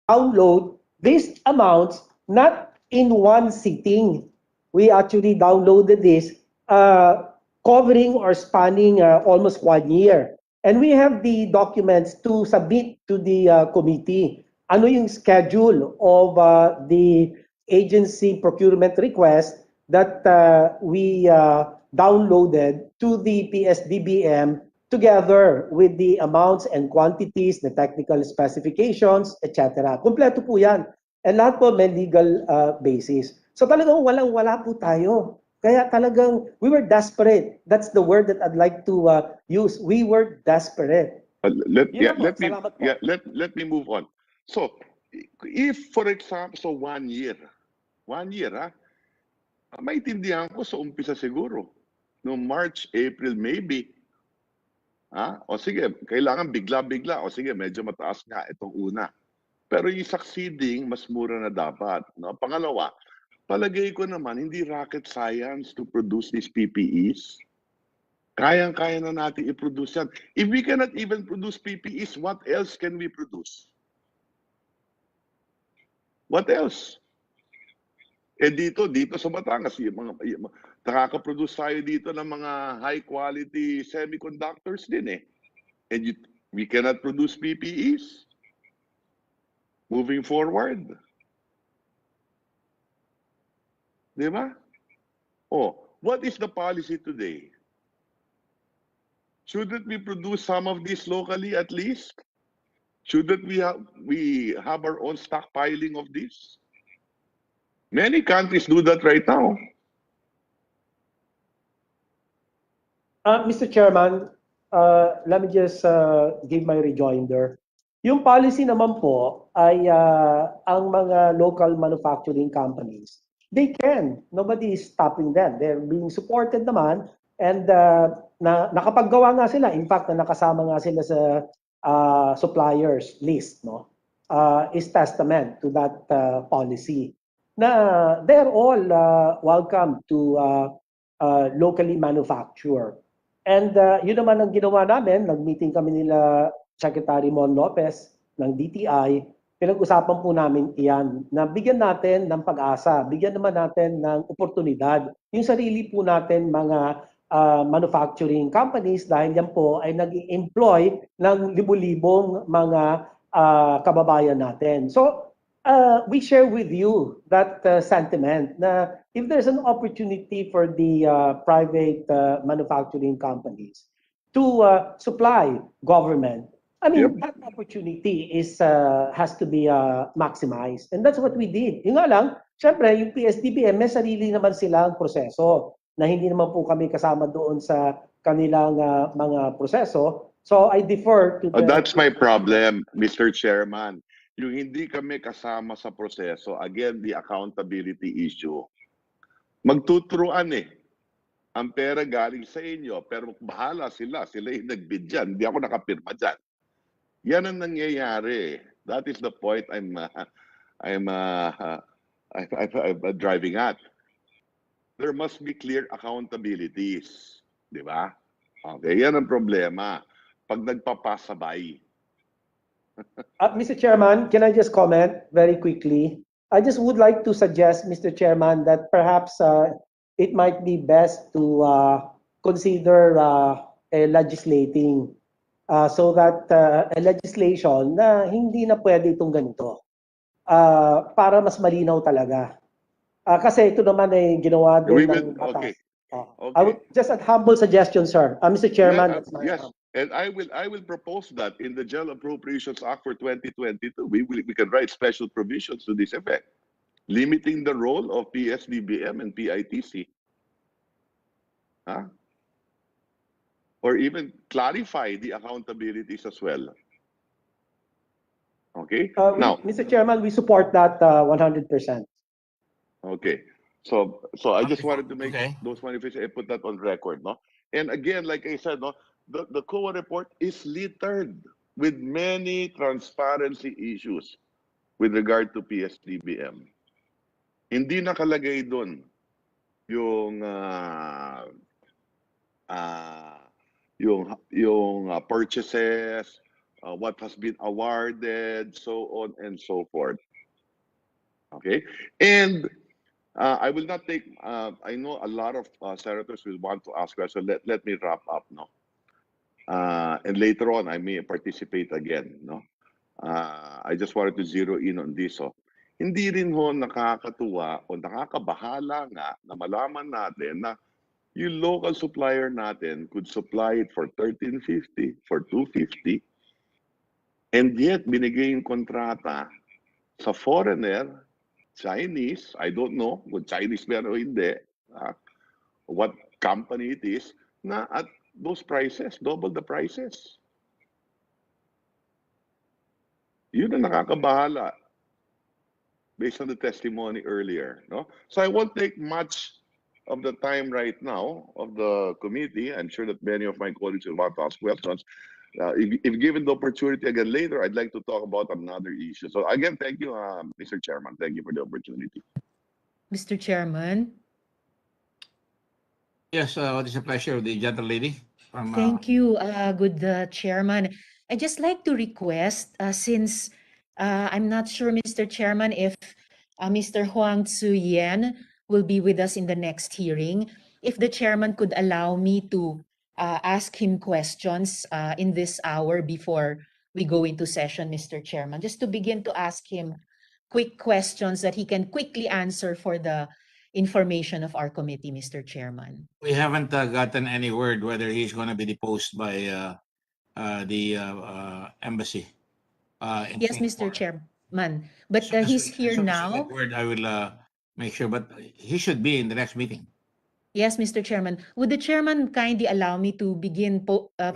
download these amounts not in one sitting. We actually downloaded this covering or spanning almost 1 year. And we have the documents to submit to the committee. Ano yung schedule of the agency procurement request that we downloaded to the PSDBM together with the amounts and quantities, the technical specifications, etc. Kompleto po yan. And lahat po may legal basis. So talagang walang-wala po tayo. Kaya talagang we were desperate. That's the word that I'd like to use. We were desperate. Let me move on. So, if for example, so 1 year, maintindihan ko sa umpisa siguro. No March, April, maybe. O sige, kailangan bigla-bigla. O sige, medyo mataas nga itong una. Pero yung succeeding, mas mura na dapat. No? Pangalawa, palagay ko naman, hindi rocket science to produce these PPEs. Kayang-kaya na natin i-produce yan. If we cannot even produce PPEs, what else can we produce? What else? Dito sa Batangas, nakaka-produce tayo dito ng mga high-quality semiconductors din eh. And we cannot produce PPEs moving forward. Di ba? What is the policy today? Shouldn't we produce some of this locally at least? Shouldn't we have our own stockpiling of this? Many countries do that right now. Mr. Chairman, let me just give my rejoinder. Yung policy naman po ay ang mga local manufacturing companies, they can. Nobody is stopping them. They're being supported naman and nakapaggawa nga sila. In fact, nakasama nga sila sa suppliers list, no? Is testament to that policy. Na they're all welcome to locally manufacture. And yun naman ang ginawa namin, nag-meeting kami nila Secretary Mon Lopez ng DTI, pinag-usapan po namin iyan, na bigyan natin ng pag-asa, bigyan naman natin ng oportunidad, yung sarili po natin mga manufacturing companies dahil yan po ay nag-employ ng libu-libong mga kababayan natin. So, we share with you that sentiment na if there's an opportunity for the private manufacturing companies to supply government, I mean, that opportunity has to be maximized. And that's what we did. Yung nga lang, syempre, yung PSDBM, may sarili naman silang proseso na hindi naman po kami kasama doon sa kanilang mga proseso. So I defer to the... That's my problem, Mr. Chairman. Yung hindi kami kasama sa proseso, again, the accountability issue. Magtuturuan eh. Ang pera galing sa inyo, pero bahala sila. Sila yung nag-bid dyan. Hindi ako nakapirma dyan. Yan ang nangyayari. That is the point I'm driving at. There must be clear accountabilities. Di ba? Okay, yan ang problema. Pag nagpapasabay. Mr. Chairman, can I just comment very quickly? I just would like to suggest, Mr. Chairman, that perhaps it might be best to consider legislating so that a legislation na hindi na pwede itong ganito para mas malinaw talaga. Kasi ito naman ay ginawa din ng batas. Okay. Just a humble suggestion, sir. Mr. Chairman. Yes. And I will propose that in the General Appropriations Act for 2022, we can write special provisions to this effect, limiting the role of PSDBM and PITC. Or even clarify the accountabilities as well. Okay? Now, Mr. Chairman, we support that 100%. Okay. So I just wanted to make those manifestations and put that on record, no? And again, like I said, no, the COA report is littered with many transparency issues with regard to PSDBM. Hindi nakalagay doon yung purchases, what has been awarded, so on and so forth. Okay, and I will not take. I know a lot of senators will want to ask questions. Let me wrap up, no. And later on, I may participate again, no. I just wanted to zero in on this. So, hindi rin ho nakakatuwa o nakakabahala nga na malaman natin na yung local supplier natin could supply it for 1350, for 250, and yet binigay yung kontrata sa foreigner, Chinese, I don't know kung Chinese meron o hindi, what company it is, na at those prices, double the prices. Yun ang nakakabahala based on the testimony earlier. No? So I won't take much of the time right now of the committee. I'm sure that many of my colleagues will want to ask questions. If given the opportunity again later, I'd like to talk about another issue. So again, thank you, Mr. Chairman. Thank you for the opportunity. Mr. Chairman. Yes, it is a pleasure, the gentle lady. From, Thank you, good Chairman. I'd just like to request, since I'm not sure, Mr. Chairman, if Mr. Huang Tzu-Yen will be with us in the next hearing, if the Chairman could allow me to ask him questions in this hour before we go into session, Mr. Chairman, just to begin to ask him quick questions that he can quickly answer for the information of our committee, Mr. Chairman. we haven't gotten any word whether he's going to be deposed by the embassy. Yes, Mr. Chairman, but he's here now. Word, I will make sure, but he should be in the next meeting. Yes, Mr. Chairman. Would the chairman kindly allow me to begin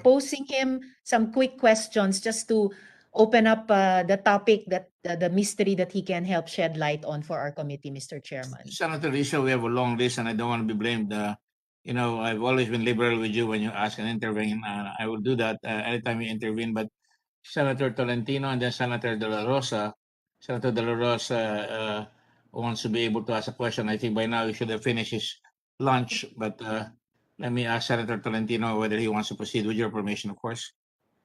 posing him some quick questions just to open up the topic, that the mystery that he can help shed light on for our committee, Mr. Chairman? Senator Risa, we have a long list, and I don't want to be blamed. You know, I've always been liberal with you when you ask and intervene. I will do that anytime you intervene. But Senator Tolentino and then Senator De La Rosa, Senator De La Rosa wants to be able to ask a question. I think by now he should have finished his lunch, but let me ask Senator Tolentino whether he wants to proceed with your permission, of course.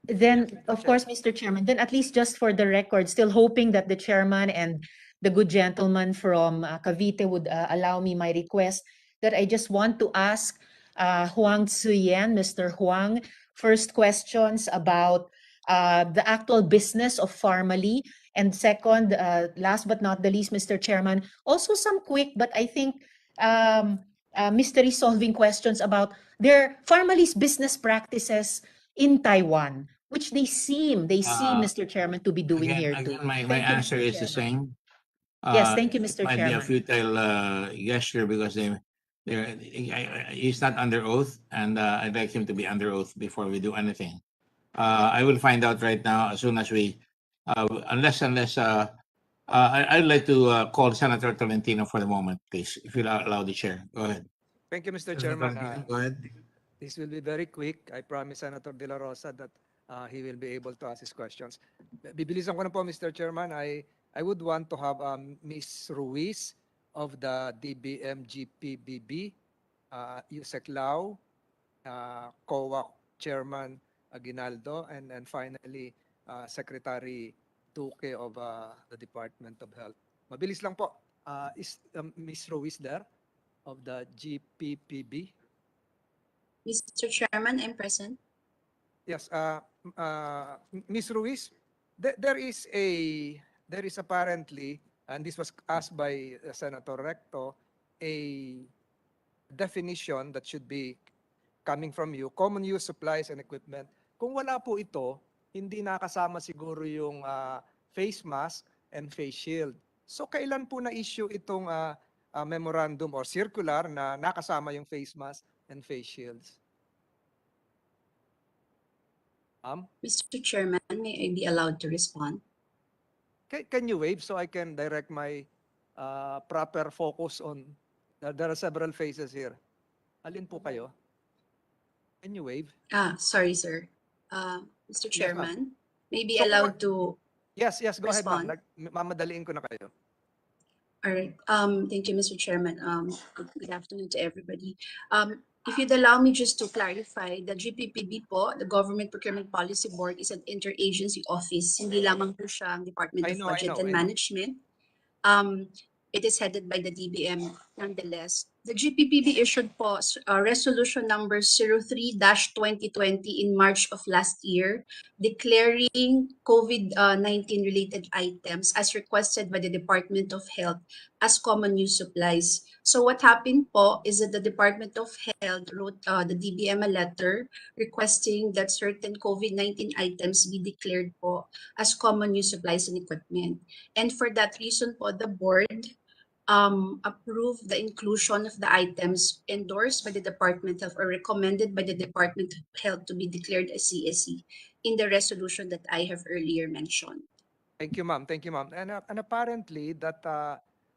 Then, of course, Mr. Chairman, then at least just for the record, still hoping that the chairman and the good gentleman from Cavite would allow me my request, that I just want to ask Huang Tzu-Yen, Mr. Huang, first questions about the actual business of Pharmaly. And second, last but not the least, Mr. Chairman, also some quick, but I think mystery solving questions about their Pharmaly's business practices in Taiwan, which they seem, Mr. Chairman, to be doing here too. My Thank you, answer Mr. is the Chairman. same. Yes, thank you, Mr. It might be a Chairman. futile gesture because he's not under oath, and I'd like him to be under oath before we do anything. I will find out right now as soon as we, unless I'd like to call Senator Tolentino for the moment, please, if you'll allow the chair. Go ahead. Thank you, Mr. Senator Chairman. Tolentino, go ahead. This will be very quick. I promise Senator De La Rosa that he will be able to ask his questions. Bibilisan ko na po, Mr. Chairman. I would want to have Ms. Ruiz of the DBM-GPBB, Yusek Lau, COA Chairman Aguinaldo, and finally Secretary Duque of the Department of Health. Mabilis lang po. Is Ms. Ruiz there of the GPPB? Mr. Chairman, I'm present. Yes, Ms. Ruiz, there is apparently, and this was asked by Senator Recto, a definition that should be coming from you, common use supplies and equipment. Kung wala po ito, hindi nakasama siguro yung face mask and face shield. So kailan po na-issue itong memorandum or circular na nakasama yung face mask and face shields? Mr. Chairman, may I be allowed to respond? Can you wave so I can direct my proper focus on, there are several faces here. Alin po kayo? Can you wave? Sorry, sir. Mr. Yes, Chairman, may be So, allowed to Yes, go respond. ahead, ma'am. Mamadaliin ko na kayo. All right. Thank you, Mr. Chairman. Good afternoon to everybody. If you'd allow me just to clarify, the GPPB po, the Government Procurement Policy Board, is an interagency office. Hindi lamang po siya ang Department I of know, I Budget know, and I know. Management. It is headed by the DBM nonetheless. The GPPB issued po resolution number 03-2020 in March of last year, declaring COVID-19 related items as requested by the Department of Health as common use supplies. So what happened po is that the Department of Health wrote the DBM a letter requesting that certain COVID-19 items be declared po as common use supplies and equipment. And for that reason po, the board approved the inclusion of the items endorsed by the Department of or recommended by the Department of Health to be declared as CSE in the resolution that I have earlier mentioned. Thank you, ma'am. Thank you, ma'am. And apparently that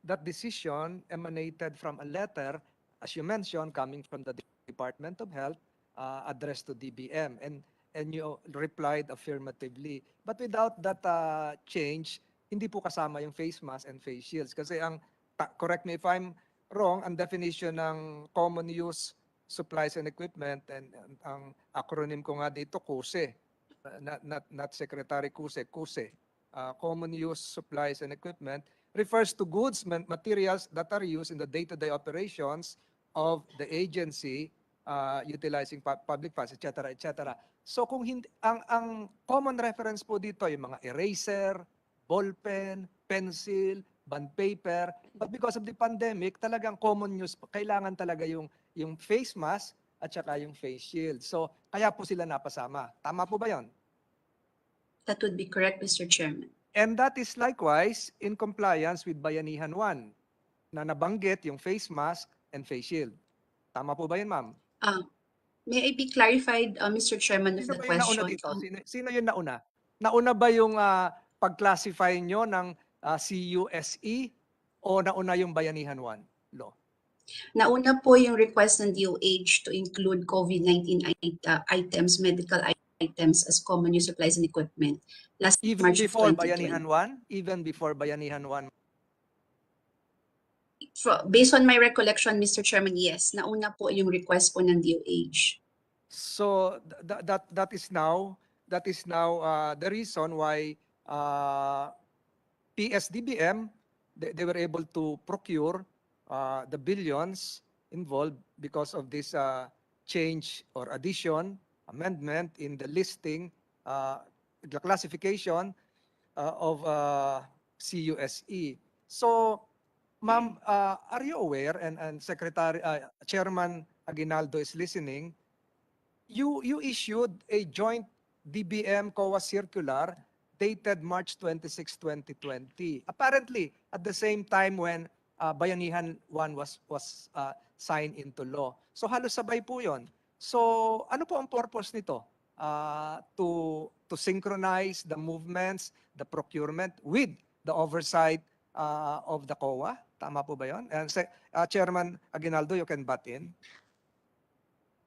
that decision emanated from a letter, as you mentioned, coming from the Department of Health, addressed to DBM, and you replied affirmatively. But without that change, hindi po kasama yung face mask and face shields. Kasi correct me if I'm wrong, ang definition ng common use supplies and equipment, and ang acronym ko nga dito, KUSE, not Secretary KUSE, KUSE. Common use supplies and equipment refers to goods, materials that are used in the day-to-day operations of the agency utilizing public funds, etc., etc. So kung hindi, ang common reference po dito yung mga eraser, ballpen, pencil, bond paper, but because of the pandemic, talagang common use, kailangan talaga yung face mask at saka yung face shield. So kaya po sila napasama. Tama po ba yon? That would be correct, Mr. Chairman. And that is likewise in compliance with Bayanihan 1 na nabanggit yung face mask and face shield. Tama po ba yun, ma'am? May I be clarified, Mr. Chairman, of Sino the ba yung nauna question? dito? Sino yung nauna? Nauna ba yung pag-classify nyo ng CUSE o nauna yung Bayanihan 1 law? Nauna po yung request ng DOH to include COVID-19 items, medical items as common use supplies and equipment. Last Even March of before 2020. Bayanihan 1? Even before Bayanihan 1? Based on my recollection, Mr. Chairman, yes, nauna po yung request po ng DOH. So that is now the reason why PSDBM they were able to procure the billions involved because of this change or addition, amendment in the listing, the classification of CUSE. So, ma'am, are you aware, and Secretary Chairman Aguinaldo is listening, you issued a joint DBM COA circular dated March 26, 2020. Apparently, at the same time when Bayanihan 1 was signed into law. So halos sabay po 'yon. So ano po ang purpose nito? To synchronize the movements, the procurement with the oversight of the COA. Tama po ba 'yon? And Chairman Aguinaldo, you can butt in.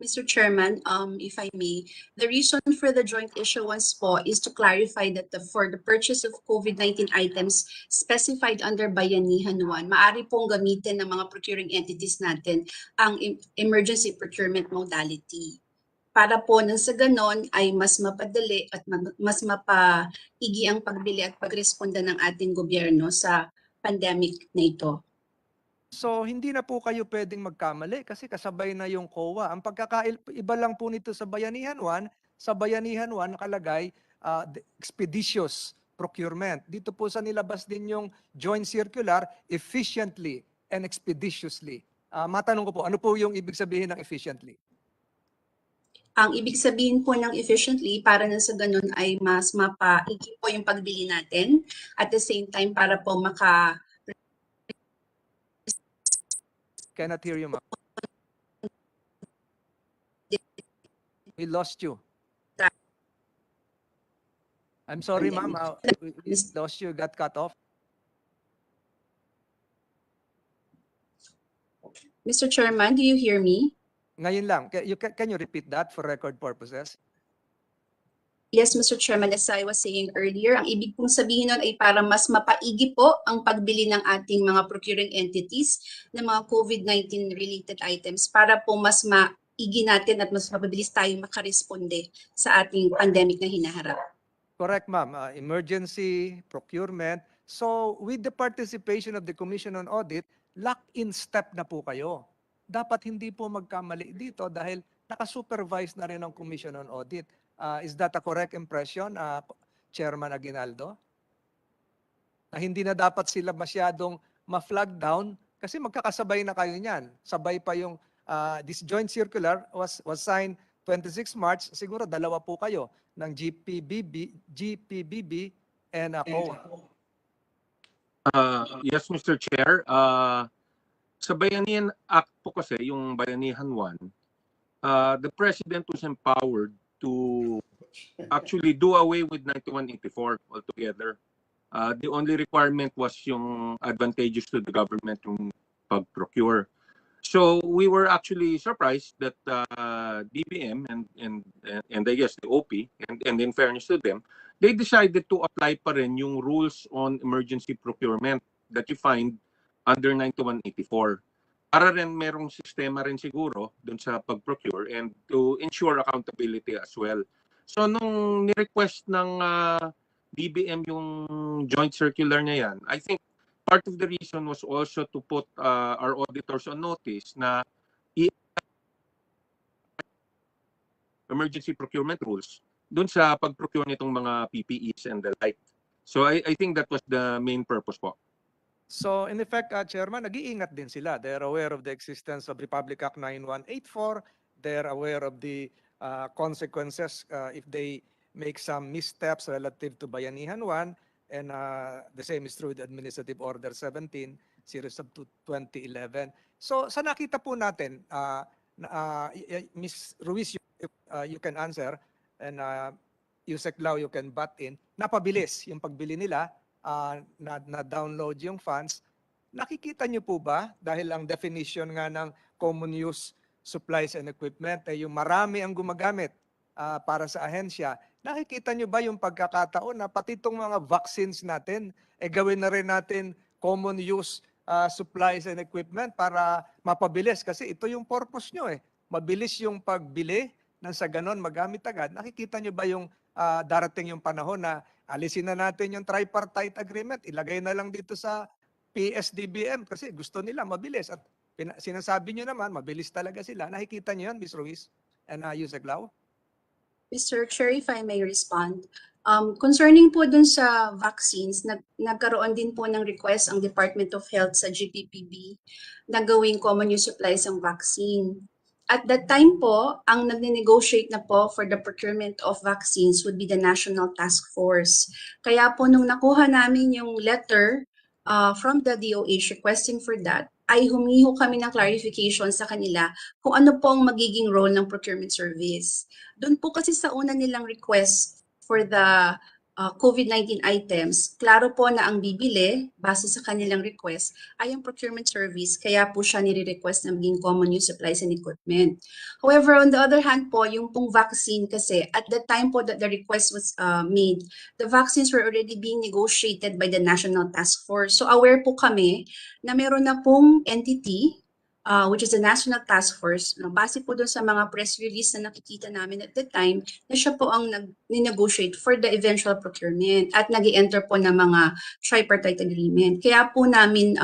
Mr. Chairman, if I may, the reason for the joint issuance po is to clarify that for the purchase of COVID-19 items specified under Bayanihan 1, maaari pong gamitin ng mga procuring entities natin ang emergency procurement modality. Para po nang sa ganon ay mas mapadali at mas mapaigi ang pagbili at pagresponda ng ating gobyerno sa pandemic na ito. So hindi na po kayo pwedeng magkamali kasi kasabay na yung COA. Ang pagkakaiba lang po nito sa Bayanihan 1, nakalagay expeditious procurement. Dito po sa nilabas din yung joint circular, efficiently and expeditiously. Matanong ko po, ano po yung ibig sabihin ng efficiently? Ang ibig sabihin po ng efficiently, para na sa ganun ay mas mapaigi po yung pagbili natin. At the same time, para po Cannot hear you, ma'am. We lost you. I'm sorry, ma'am. We lost you. Got cut off. Mr. Chairman, do you hear me? Ngayon lang. Can you repeat that for record purposes? Yes, Mr. Chairman, as I was saying earlier, ang ibig pong sabihin nun ay para mas mapaigi po ang pagbili ng ating mga procuring entities ng mga COVID-19 related items para po mas igi natin at mas mabilis tayong makaresponde sa ating pandemic na hinaharap. Correct, ma'am. Emergency, procurement. So, with the participation of the Commission on Audit, lock-in step na po kayo. Dapat hindi po magkamali dito dahil nakasupervise na rin ang Commission on Audit. Is that a correct impression, Chairman Aguinaldo? Na hindi na dapat sila masyadong ma-flag down kasi magkakasabay na kayo niyan. Sabay pa yung this joint circular was signed 26 March, siguro dalawa po kayo ng GPBB and COA. Yes, Mr. Chair. Sa Bayanihan Act po kasi, yung Bayanihan 1, the President was empowered to actually do away with 9184 altogether. The only requirement was yung advantageous to the government yung pag-procure. So we were actually surprised that DBM and I guess the OP, and in fairness to them, they decided to apply pa rin yung rules on emergency procurement that you find under 9184. Para rin merong sistema rin siguro dun sa pag-procure and to ensure accountability as well. So nung ni-request ng DBM yung joint circular na yan, I think part of the reason was also to put our auditors on notice na emergency procurement rules dun sa pag-procure nitong mga PPEs and the like. So I think that was the main purpose po. So in effect, Chairman, nag-iingat din sila. They're aware of the existence of Republic Act 9184. They're aware of the consequences if they make some missteps relative to Bayanihan 1. And the same is true with Administrative Order 17, Series of 2011. So sa nakita po natin, Ms. Ruiz, you can answer, and Yusek Lau, you can butt in, napabilis yung pagbili nila, na-download yung funds. Nakikita niyo po ba, dahil ang definition nga ng common use supplies and equipment, yung marami ang gumagamit para sa ahensya, nakikita nyo ba yung pagkakataon na pati itong mga vaccines natin, gawin na rin natin common use supplies and equipment para mapabilis? Kasi ito yung purpose nyo mabilis yung pagbili nang sa ganon magamit agad. Nakikita nyo ba yung darating yung panahon na alisin na natin yung tripartite agreement, ilagay na lang dito sa PSDBM kasi gusto nila mabilis at sinasabi nyo naman mabilis talaga sila. Nakikita nyo yan, Ms. Ruiz and Yusek Lau? Mr. Chair, if I may respond. Concerning po dun sa vaccines, nagkaroon din po ng request ang Department of Health sa GPPB na gawing common use supplies ang vaccine. At that time po, ang nagne-negotiate na po for the procurement of vaccines would be the National Task Force. Kaya po nung nakuha namin yung letter from the DOH requesting for that, ay humiho kami ng clarification sa kanila kung ano po ang magiging role ng procurement service. Doon po kasi sa una nilang request for the COVID-19 items, klaro po na ang bibili, base sa kanilang request, ay ang procurement service, kaya po siya nire-request na maging common use supplies and equipment. However, on the other hand po, yung pong vaccine kasi, at the time po that the request was made, the vaccines were already being negotiated by the National Task Force. So aware po kami na meron na pong entity, which is the National Task Force, base po doon sa mga press release na nakikita namin at the time, na siya po ang nag-negotiate for the eventual procurement at nag-enter po ng mga tripartite agreement. Kaya po namin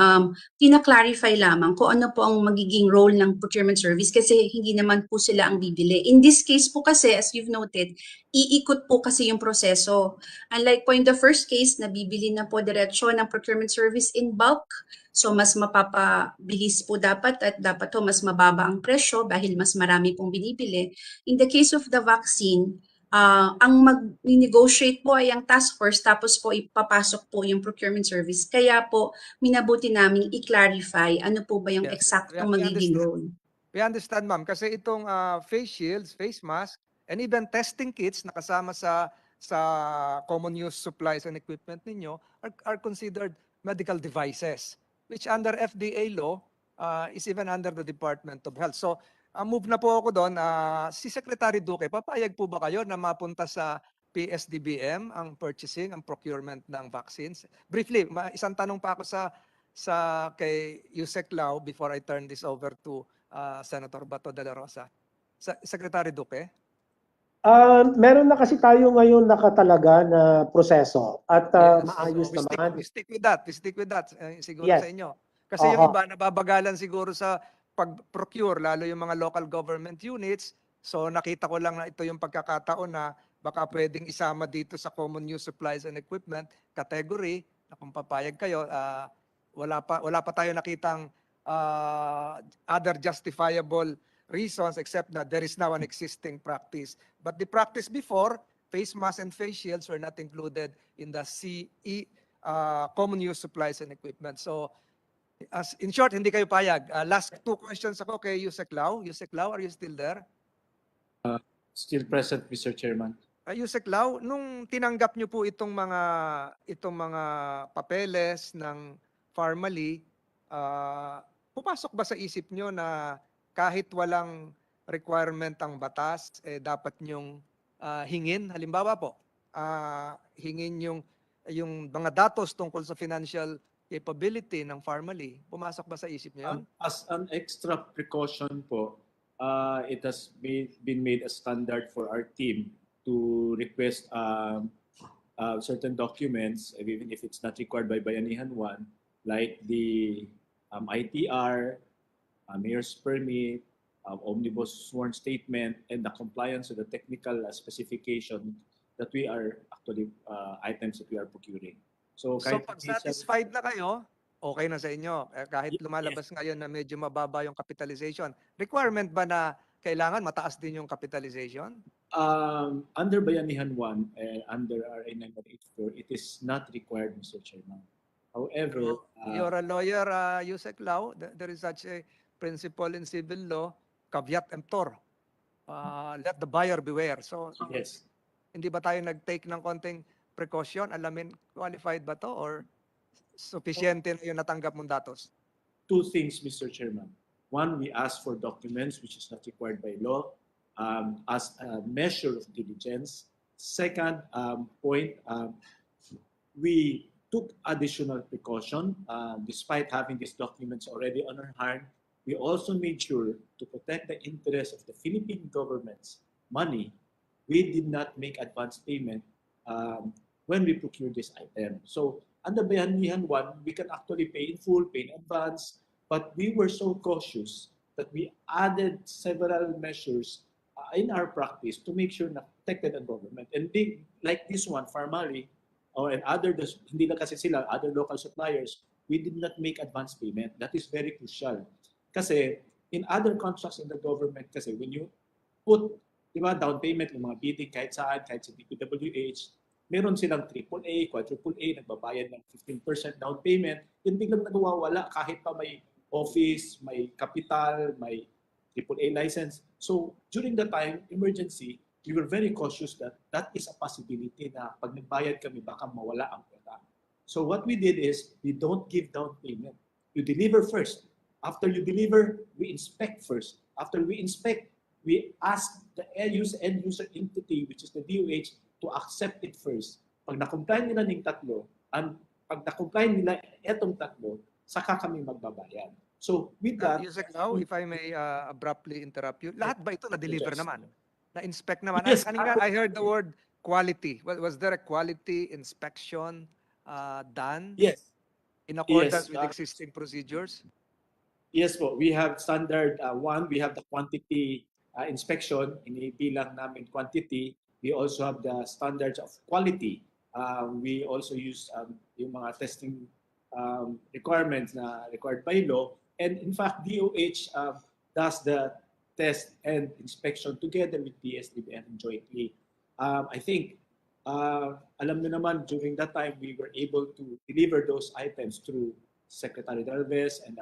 tina-clarify lamang kung ano po ang magiging role ng procurement service kasi hindi naman po sila ang bibili. In this case po kasi, as you've noted, iikot po kasi yung proseso. Unlike po in the first case, na bibili na po diretso ng procurement service in bulk, so mas mapapabilis po dapat at dapat po mas mababa ang presyo dahil mas marami pong binibili. In the case of the vaccine, ang mag-negotiate po ay ang task force tapos po ipapasok po yung procurement service. Kaya po minabuti namin i-clarify ano po ba yung eksaktong magiging role. We understand, ma'am, kasi itong face shields, face mask, and even testing kits na kasama sa common use supplies and equipment ninyo are considered medical devices, which under FDA law is even under the Department of Health. So, move na po ako doon. Si Secretary Duque, papayag po ba kayo na mapunta sa PSDBM ang purchasing, ang procurement ng vaccines? Briefly, isang tanong pa ako sa kay Yusek Lau before I turn this over to Senator Bato de la Rosa. Secretary Duque? Meron na kasi tayo ngayon nakatalaga na proseso at Yes. maayos So, naman. we stick with that. We stick with that. Siguro Yes. sa inyo. Kasi yung Oho. iba nababagalan siguro sa pag-procure, lalo yung mga local government units. So nakita ko lang na ito yung pagkakataon na baka pwedeng isama dito sa common use supplies and equipment category na kung papayag kayo, wala pa tayo nakitang other justifiable reasons except that there is now an existing practice. But the practice before, face masks and face shields were not included in the CE common use supplies and equipment. So, in short, hindi kayo payag. Last two questions ako kay Yusek Lau. Yusek Lau, are you still there? Still present, Mr. Chairman. Yusek Lau, nung tinanggap niyo po itong mga papeles ng Pharmaly, pumasok ba sa isip niyo na kahit walang requirement ang batas, dapat niyong hingin? Halimbawa po, hingin yung mga datos tungkol sa financial capability ng Pharmaly. Pumasok ba sa isip niyo yun? As an extra precaution po, it has been made a standard for our team to request certain documents, even if it's not required by Bayanihan 1, like the ITR, mayor's permit, omnibus sworn statement, and the compliance with the technical specification that we are actually items that we are procuring. So Pag satisfied na kayo, okay na sa inyo. Kahit lumalabas ngayon na medyo mababa yung capitalization. Requirement ba na kailangan mataas din yung capitalization? Under Bayanihan 1 and under RA 9184, it is not required, Mr. Chairman. However, You're a lawyer, Yusek Lau. There is such a principle in civil law, caveat emptor. Let the buyer beware. So, yes, hindi ba tayo nag-take ng konting precaution? Alamin, qualified ba to or sufficiente na yung natanggap mong datos? two things, Mr. Chairman. One, we ask for documents which is not required by law as a measure of diligence. Second point, we took additional precaution despite having these documents already on our hand. We also made sure to protect the interest of the Philippine government's money. We did not make advance payment when we procured this item. So under Bayanihan 1, we can actually pay in full, pay in advance, but we were so cautious that we added several measures in our practice to make sure na protected ang government. And they, like this one, Pharmaly, and other, hindi lang kasi sila, other local suppliers, we did not make advance payment. That is very crucial. Kasi in other contracts in the government, kasi when you put, di ba, down payment ng mga bidding kahit saan, kahit sa DPWH, meron silang AAA, quadruple A, nagbabayad ng 15% down payment, yun biglang nawawala kahit pa may office, may capital, may AAA license. So during the time, emergency, we were very cautious that that is a possibility na pag nagbayad kami, baka mawala ang pera. So what we did is, we don't give down payment. You deliver first. After you deliver, we inspect first. After we inspect, we ask the end user entity, which is the DOH, to accept it first. Pag na-comply nila ng tatlo, pag na-comply nila etong tatlo, saka kami magbabayad. So with that, Yusek Lau, if I may abruptly interrupt you, lahat ba ito na-deliver naman? Na-inspect naman? Yes. Kanina I heard the word quality. Was there a quality inspection done yes. in accordance Yes, with existing procedures? Yes po, we have standard one, we have the quantity inspection, inibilang namin quantity. We also have the standards of quality. We also use yung mga testing requirements na required by law. And in fact, DOH does the test and inspection together with DSDBM jointly. I think, alam nyo naman, during that time, we were able to deliver those items through Secretary Dalvez and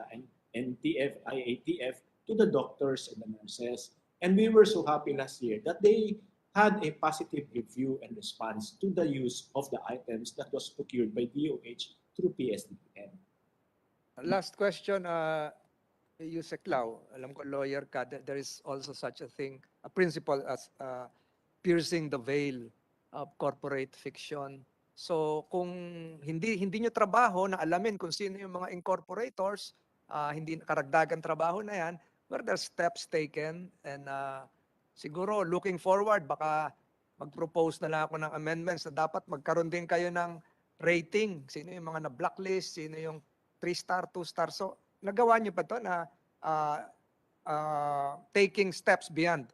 NTF, IATF to the doctors and the nurses. And we were so happy last year that they had a positive review and response to the use of the items that was procured by DOH through PSDPM. Last question, Yusek Lau, alam ko lawyer ka, there is also such a thing, a principle as piercing the veil of corporate fiction. So kung hindi nyo trabaho na alamin kung sino yung mga incorporators, hindi karagdagan trabaho na yan, were there steps taken and siguro looking forward, baka mag-propose na lang ako ng amendments na dapat magkaroon din kayo ng rating. Sino yung mga na-blacklist, sino yung 3-star, 2-star. So, nagawa niyo pa to na taking steps beyond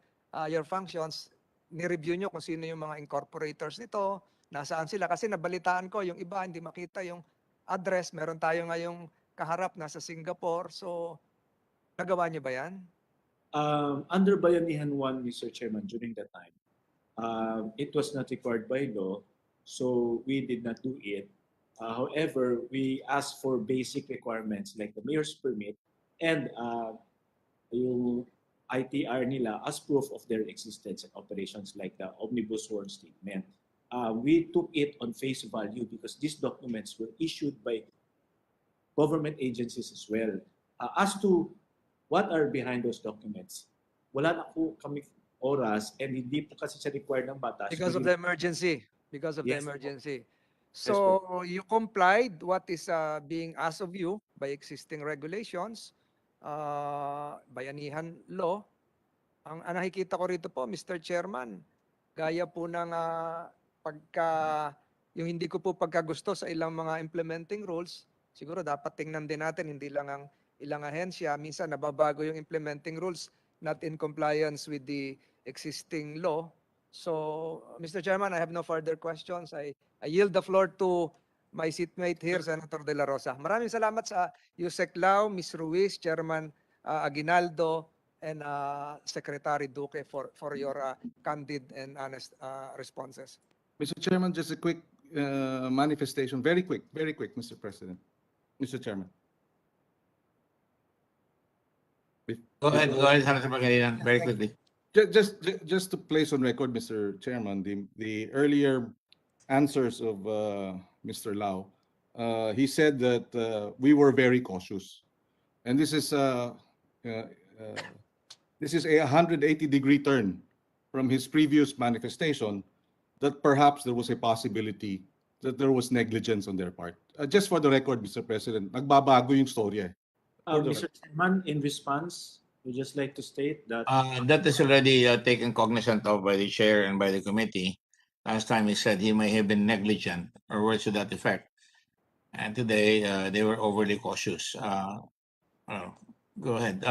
your functions. Ni-review nyo kung sino yung mga incorporators nito, nasaan sila. Kasi nabalitaan ko, yung iba hindi makita yung address. Meron tayo ngayong kaharap nasa Singapore. So, nagawa niyo ba yan? Under Bayanihan 1, Mr. Chairman, during that time, it was not required by law, so we did not do it. However, we asked for basic requirements like the mayor's permit and yung ITR nila as proof of their existence and operations like the omnibus sworn statement. We took it on face value because these documents were issued by government agencies as well. As to what are behind those documents, wala na po kami oras and hindi po kasi siya required ng batas. Because of the emergency. Because of the Yes, po. emergency. Yes, So, you complied what is being asked of you by existing regulations, bayanihan law. Ang nakikita ko rito po, Mr. Chairman, gaya po ng yung hindi ko po pagkagusto sa ilang mga implementing rules, siguro dapat tingnan din natin, hindi lang ang ilang ahensya, minsan nababago yung implementing rules, not in compliance with the existing law. So, Mr. Chairman, I have no further questions. I yield the floor to my seatmate here, Senator De La Rosa. Maraming salamat sa Yusek Lau, Ms. Ruiz, Chairman Aguinaldo, and Secretary Duque for your candid and honest responses. Mr. Chairman, just a quick manifestation, very quick, Mr. President. Mr. Chairman. Go ahead, Senator Pagdinig, very quickly. Just to place on record, Mr. Chairman, the earlier answers of Mr. Lau, he said that we were very cautious, and this is a 180-degree turn from his previous manifestation that perhaps there was a possibility that there was negligence on their part. Just for the record, Mr. President, nagbabago yung storya. Mr. Chairman, in response, we just like to state that That is already taken cognizant of by the chair and by the committee. Last time he said he may have been negligent or words to that effect. And today they were overly cautious. Go ahead.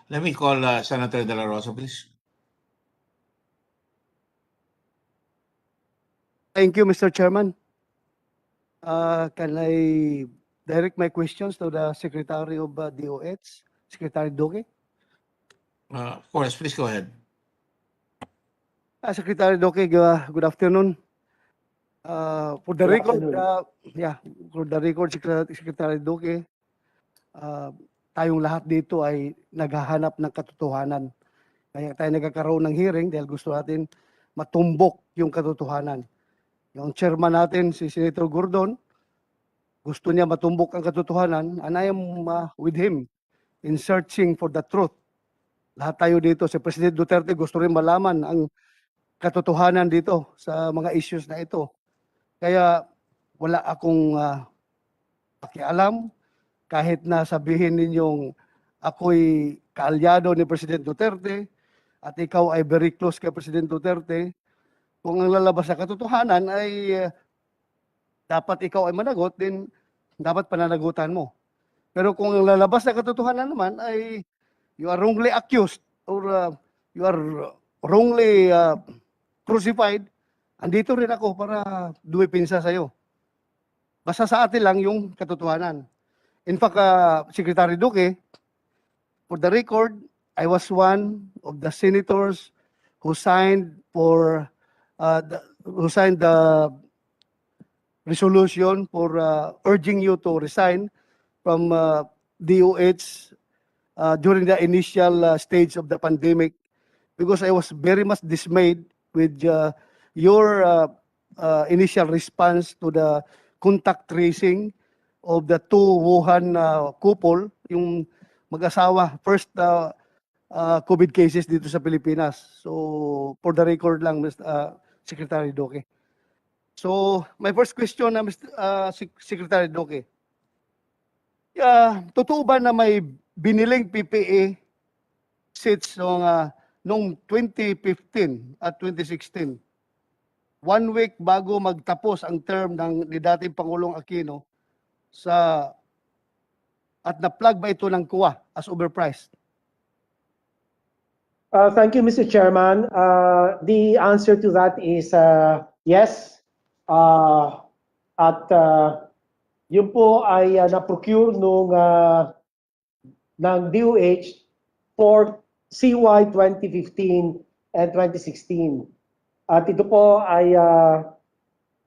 Let me call Senator De La Rosa, please. Thank you, Mr. Chairman. Can I direct my questions to the Secretary of DOH, Secretary Duque? Of course, please go ahead. Secretary Duque, good afternoon. For the Good record, afternoon. for the record, Secretary Duque, tayong lahat dito ay naghahanap ng katotohanan. Kaya tayo nagkakaroon ng hearing dahil gusto natin matumbok yung katotohanan. Yung chairman natin, si Senator Gordon, gusto niya matumbok ang katotohanan, and I am with him in searching for the truth. Lahat tayo dito, si President Duterte gusto rin malaman ang katotohanan dito sa mga issues na ito. Kaya wala akong pakialam kahit na sabihin ninyong ako'y kaalyado ni President Duterte at ikaw ay very close kay President Duterte. Kung ang lalabas sa katotohanan ay dapat ikaw ay managot, then dapat pananagutan mo. Pero kung ang lalabas na katotohanan naman ay you are wrongly accused or you are wrongly crucified, andito rin ako para dumipinsa sa'yo. Basta sa atin lang yung katotohanan. In fact, Secretary Duque, for the record, I was one of the senators who signed the resolution for urging you to resign from DOH during the initial stage of the pandemic, because I was very much dismayed with your initial response to the contact tracing of the two Wuhan couple, yung mag-asawa, first COVID cases dito sa Pilipinas. So, for the record lang, Secretary Duque. So, my first question, Secretary Duque. Totoo ba na may biniling PPE seats ng noong 2015 at 2016. 1 week bago magtapos ang term ni dating Pangulong Aquino at na-plug ba ito ng COA as overpriced? Thank you, Mr. Chairman. The answer to that is yes. Yun po ay na-procure ng DOH for CY 2015 and 2016. At ito po ay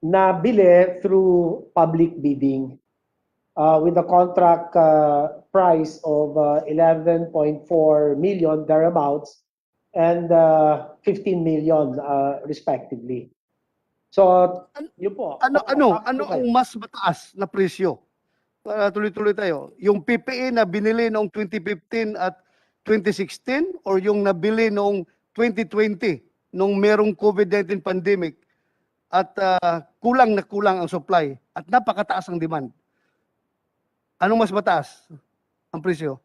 nabili through public bidding with a contract price of 11.4 million thereabouts and 15 million respectively. So, yun po. Ano ang mas mataas na presyo? Para tuloy-tuloy tayo. Yung PPE na binili noong 2015 at 2016 or yung nabili noong 2020 nung merong COVID-19 pandemic at kulang na kulang ang supply at napakataas ang demand? Anong mas mataas ang presyo?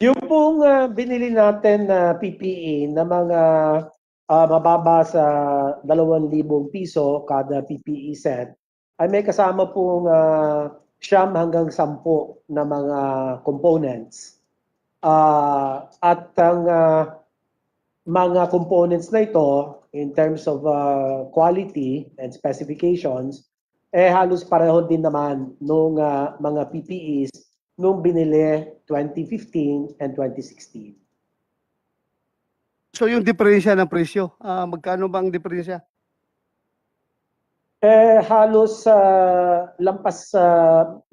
Yung pong binili natin na PPE na mga mababa sa 2,000 piso kada PPE set ay may kasama pong 9 hanggang 10 na mga components. At ang mga components na ito in terms of quality and specifications halos pareho din naman nung mga PPEs nung binili 2015 and 2016. So yung diferensya ng presyo, magkano bang diferensya? Halos lampas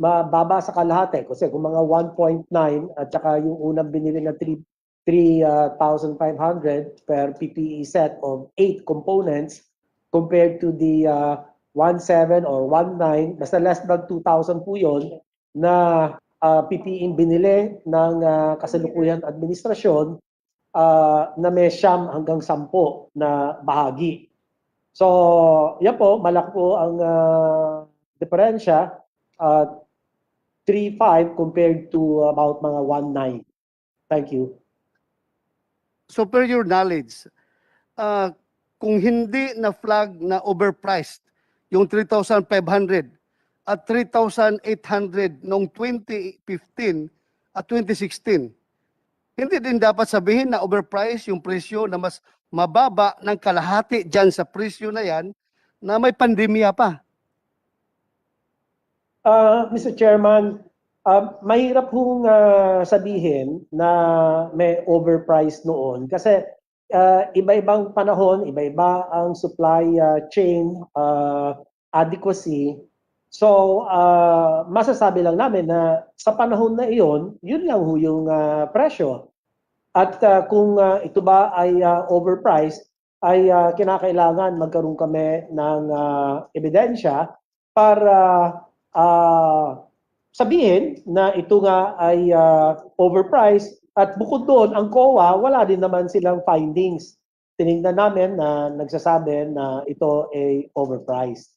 mababa sa kalahati kasi kung mga 1.9 at saka yung unang binili na 3,500 per PPE set of 8 components compared to the 1.7 or 1.9, basta less than 2,000 po yun na PPE binili ng kasalukuyang administrasyon na may 9 hanggang 10 na bahagi. So, yan po, malaki po ang diferensya, 3.5 compared to about mga 1.9. Thank you. So per your knowledge, kung hindi na flag na overpriced yung 3,500 at 3,800 noong 2015 at 2016, hindi din dapat sabihin na overpriced yung presyo na mas mababa ng kalahati dyan sa presyo na yan na may pandemya pa. Mr. Chairman, mahirap hong sabihin na may overpriced noon kasi iba-ibang panahon, iba-iba ang supply chain adequacy. So, masasabi lang namin na sa panahon na iyon, yun lang ho yung presyo. At kung ito ba ay overpriced, ay kinakailangan magkaroon kami ng ebidensya para sabihin na ito nga ay overpriced at bukod doon, ang COA, wala din naman silang findings. Tinignan namin na nagsasabi na ito ay overpriced.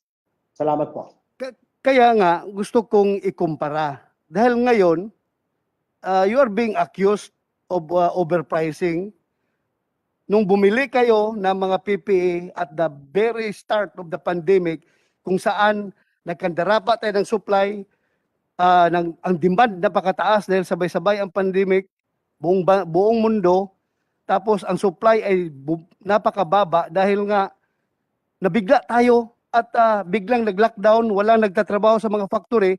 Salamat po. Kaya nga, gusto kong ikumpara. Dahil ngayon, you are being accused of overpricing. Nung bumili kayo ng mga PPE at the very start of the pandemic, kung saan nagkandarapat tayo ng supply, ang demand napakataas dahil sabay-sabay ang pandemic, buong mundo, tapos ang supply ay napakababa dahil nga nabigla tayo at biglang nag-lockdown, walang nagtatrabaho sa mga factory,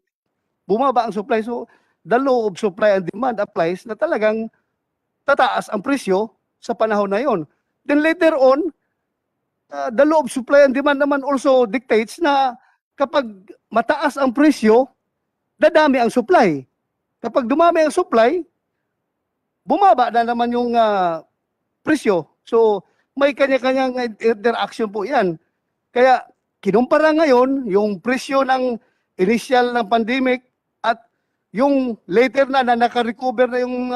bumaba ang supply. So, the law of supply and demand applies na talagang tataas ang presyo sa panahon na yon. Then later on, the law of supply and demand naman also dictates na kapag mataas ang presyo, dadami ang supply. Kapag dumami ang supply, bumaba na naman yung presyo. So, may kanya-kanyang interaction po yan. Kaya, kinumpara ngayon yung presyo ng initial ng pandemic at yung later na naka-recover na yung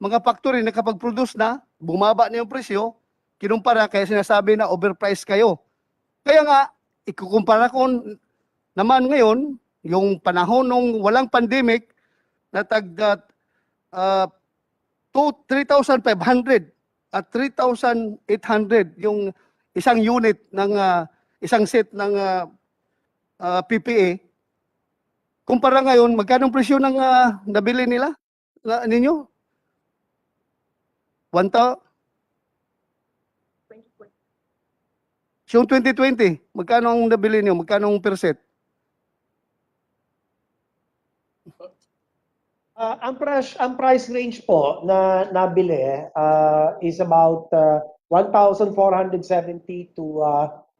mga factory na nakapag-produce na, bumaba na yung presyo, kinumpara, kaya sinasabi na overpriced kayo. Kaya nga, ikukumpara ko naman ngayon, yung panahon nung walang pandemic, na to 3,500 at 3,800 yung isang unit ng isang set ng PPA. Kumpara ngayon, magkano ang presyo ng nabili nila? Ninyo? 1,000? Yung 2020, magkano ang nabili niyo? Magkano ang per set? Ang price range po na nabili is about 1,470 to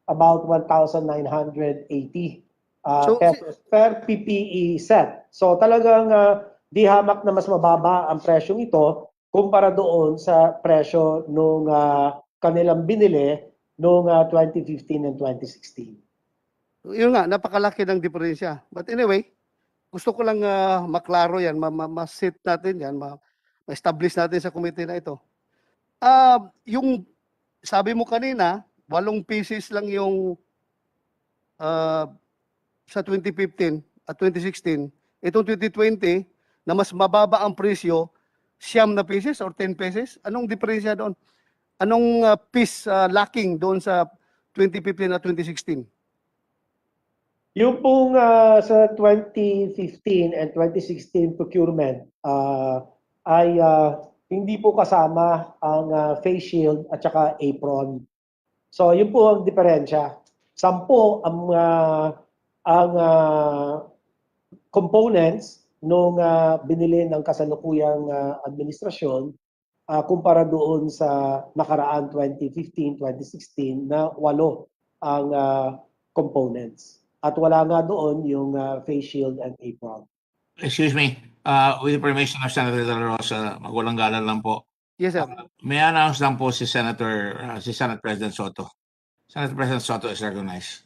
about 1,980 So, pesos per PPE set. So talagang di hamak na mas mababa ang presyong ito kumpara doon sa presyo nung kanilang binili noong 2015 and 2016. Yun nga, napakalaki ng diferensya. But anyway, gusto ko lang maklaro yan, ma-sit natin yan, ma-establish natin sa committee na ito. Yung sabi mo kanina, 8 pieces lang yung sa 2015 at 2016. Itong 2020, na mas mababa ang presyo, 9 na pieces or 10 pieces. Anong diferensya doon? Anong piece lacking doon sa 2015 at 2016? Yung pong sa 2015 and 2016 procurement ay hindi po kasama ang face shield at saka apron. So yun po ang diferensya. 10 ang components nung binili ng kasalukuyang administrasyon kumpara doon sa nakaraan 2015, 2016 na 8 ang components. At wala nga doon yung face shield and apron. Excuse me, with the permission of Senator De La Rosa, magulang galang lang po. Yes, sir. May announce lang po si Senate President Soto. Senator President Soto is recognized.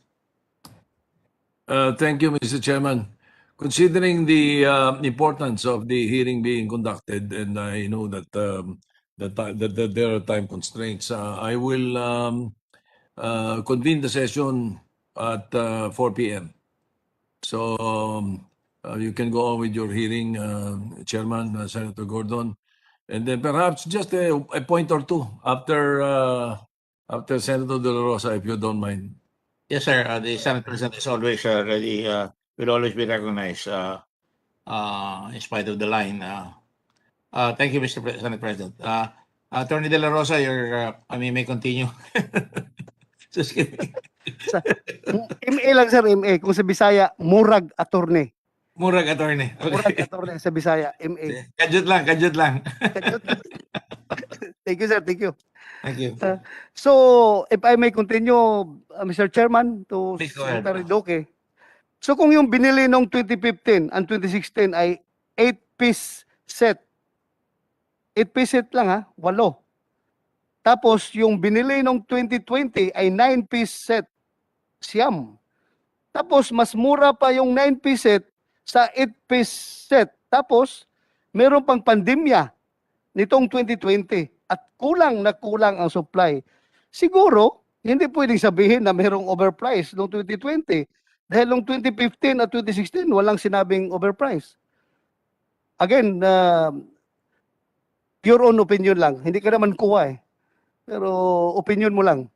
Thank you, Mr. Chairman. Considering the importance of the hearing being conducted, and I know that that there are time constraints, I will convene the session at 4 p.m. So you can go on with your hearing, Chairman, Senator Gordon, and then perhaps just a point or two after Senator De La Rosa, if you don't mind. Yes, sir. The Senate President is always ready, will always be recognized in spite of the line. Thank you, Mr. Senate President. Attorney De La Rosa, may continue. Just kidding. MA lang, sir, MA. Kung sa Bisaya, murag attorney. Murag attorney. Murag attorney sa Bisaya, MA. Kadyot lang. Thank you, sir. Thank you. Thank you. So, if I may continue, Mr. Chairman, to Please go ahead. Secretary Duque. So, kung yung binili nung 2015 and 2016 ay 8-piece set. 8-piece set lang 8. Tapos, yung binili nung 2020 ay 9-piece set. 9. Tapos, mas mura pa yung 9-piece set sa 8-piece set. Tapos, meron pang pandemya nitong 2020 at kulang ang supply. Siguro, hindi pwedeng sabihin na merong overprice noong 2020 dahil noong 2015 at 2016 walang sinabing overprice. Again, your own opinion lang. Hindi ka naman kuha pero opinion mo lang.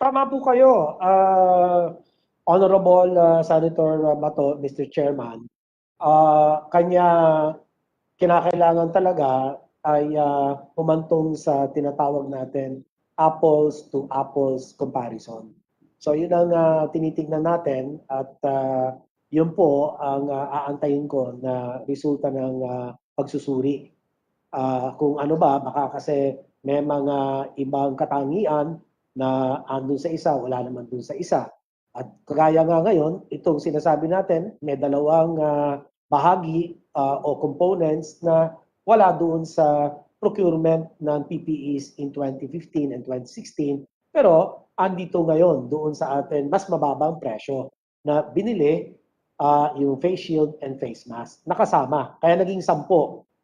Tama po kayo, Honorable Senator Bato, Mr. Chairman. Kanya kinakailangan talaga ay humantong sa tinatawag natin apples to apples comparison. So yun ang tinitingnan natin at yun po ang aantayin ko na resulta ng pagsusuri. Kung ano ba, baka kasi may mga ibang katangian na andun sa isa, wala naman dun sa isa. At kagaya nga ngayon, itong sinasabi natin, may dalawang bahagi o components na wala doon sa procurement ng PPEs in 2015 and 2016, pero andito ngayon doon sa atin mas mababang presyo na binili yung face shield and face mask nakasama. Kaya naging 10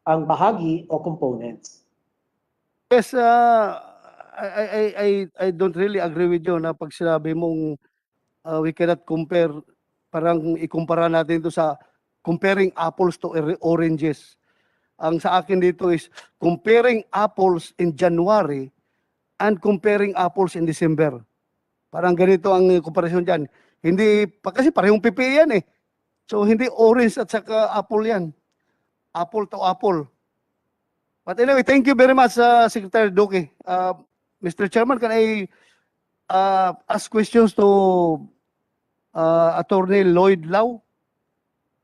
ang bahagi o components. Yes, I don't really agree with you na pag sinabi mong we cannot compare, parang ikumpara natin to sa comparing apples to oranges. Ang sa akin dito is comparing apples in January and comparing apples in December. Parang ganito ang comparison dyan. Hindi, kasi parehong pipi yan eh. So hindi orange at saka apple yan. Apple to apple. But anyway, thank you very much, Secretary Duque. Mr. Chairman, can I ask questions to Attorney Lloyd Lau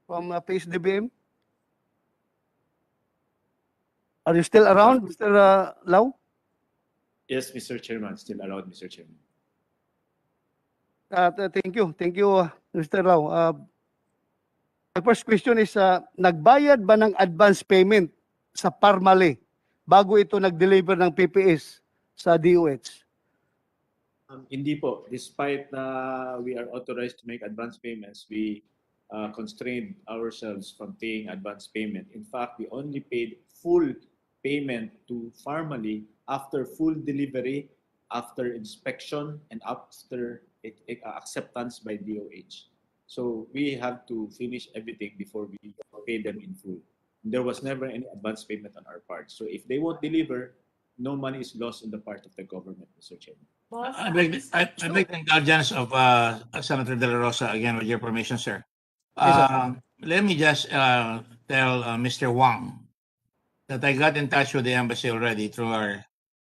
from PSDBM? Are you still around, Mr. Lau? Yes, Mr. Chairman, still allowed, Mr. Chairman. Thank you. Thank you, Mr. Lau. My first question is, nagbayad ba ng advance payment sa Parmali bago ito nag-deliver ng PPS sa DOH? Hindi po. Despite we are authorized to make advance payments, we constrained ourselves from paying advance payment. In fact, we only paid full payment to Parmali after full delivery, after inspection, and after acceptance by DOH. So we have to finish everything before we pay them in full. There was never any advance payment on our part. So if they won't deliver, no money is lost on the part of the government, Mr. Chairman. I beg the indulgence of Senator De La Rosa again, with your permission, sir. Let me just tell Mr. Wang that I got in touch with the embassy already through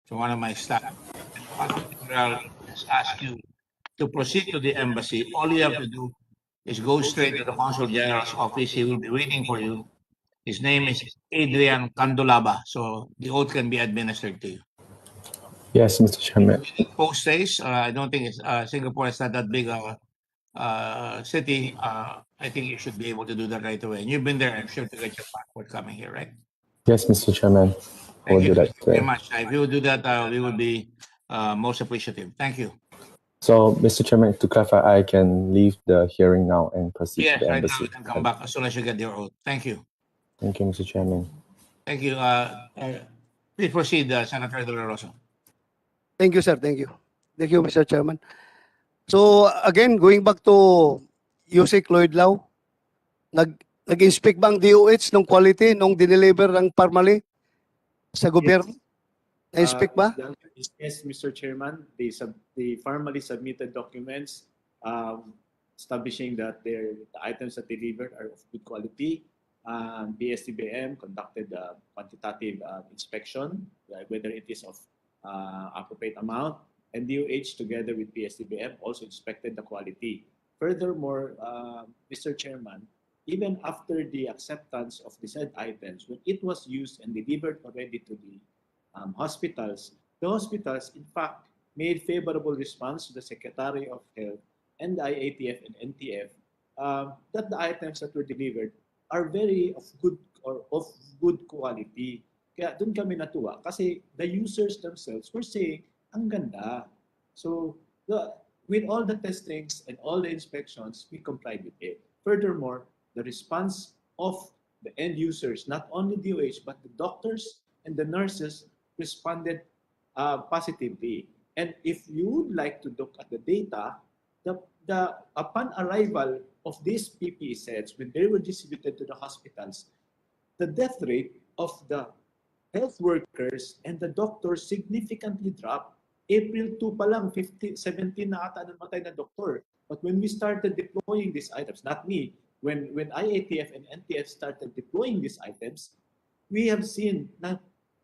one of my staff. General has asked you to proceed to the embassy. All you have to do is go straight to the Consul General's office. He will be waiting for you. His name is Adrian Candolaba, so the oath can be administered to you. Yes, Mr. Chairman. Post days, I don't think it's Singapore is not that big a city. I think you should be able to do that right away. And you've been there, I'm sure, to get your passport coming here, right? Yes, Mr. Chairman. I will Thank you do that very today. much. If you would do that, we would be most appreciative. Thank you. So, Mr. Chairman, to clarify, I can leave the hearing now and proceed Yes, to the right now embassy. you can come back as soon as you get your oath. Thank you. Thank you, Mr. Chairman. Thank you. Please proceed, Senator De La Rosa. Thank you, sir. Thank you. Thank you, Mr. Chairman. So, again, going back to Yusek Lloyd Lau, nag-inspect ba ang DOH ng quality nung dineliver ng Parmali sa gobyerno? Na-inspect ba? Yes, Mr. Chairman. The formally submitted documents establishing that the items that delivered are of good quality. PSDBM conducted a quantitative inspection, whether it is of appropriate amount, and DOH together with PSDBM also inspected the quality. Furthermore, Mr. Chairman, even after the acceptance of the said items, when it was used and delivered already to the hospitals, the hospitals in fact made favorable response to the Secretary of Health and the IATF and NTF that the items that were delivered are very of good quality. Kaya doon kami natuwa kasi the users themselves were saying, ang ganda. So with all the testings and all the inspections, we complied with it. Furthermore, the response of the end users, not only DOH, but the doctors and the nurses responded positively. And if you would like to look at the data, upon arrival of these PPE sets, when they were distributed to the hospitals, the death rate of the health workers and the doctors significantly dropped. April 2 pa lang, 17 na ata namatay na doktor. But when we started deploying these items, not me, when IATF and NTF started deploying these items, we have seen na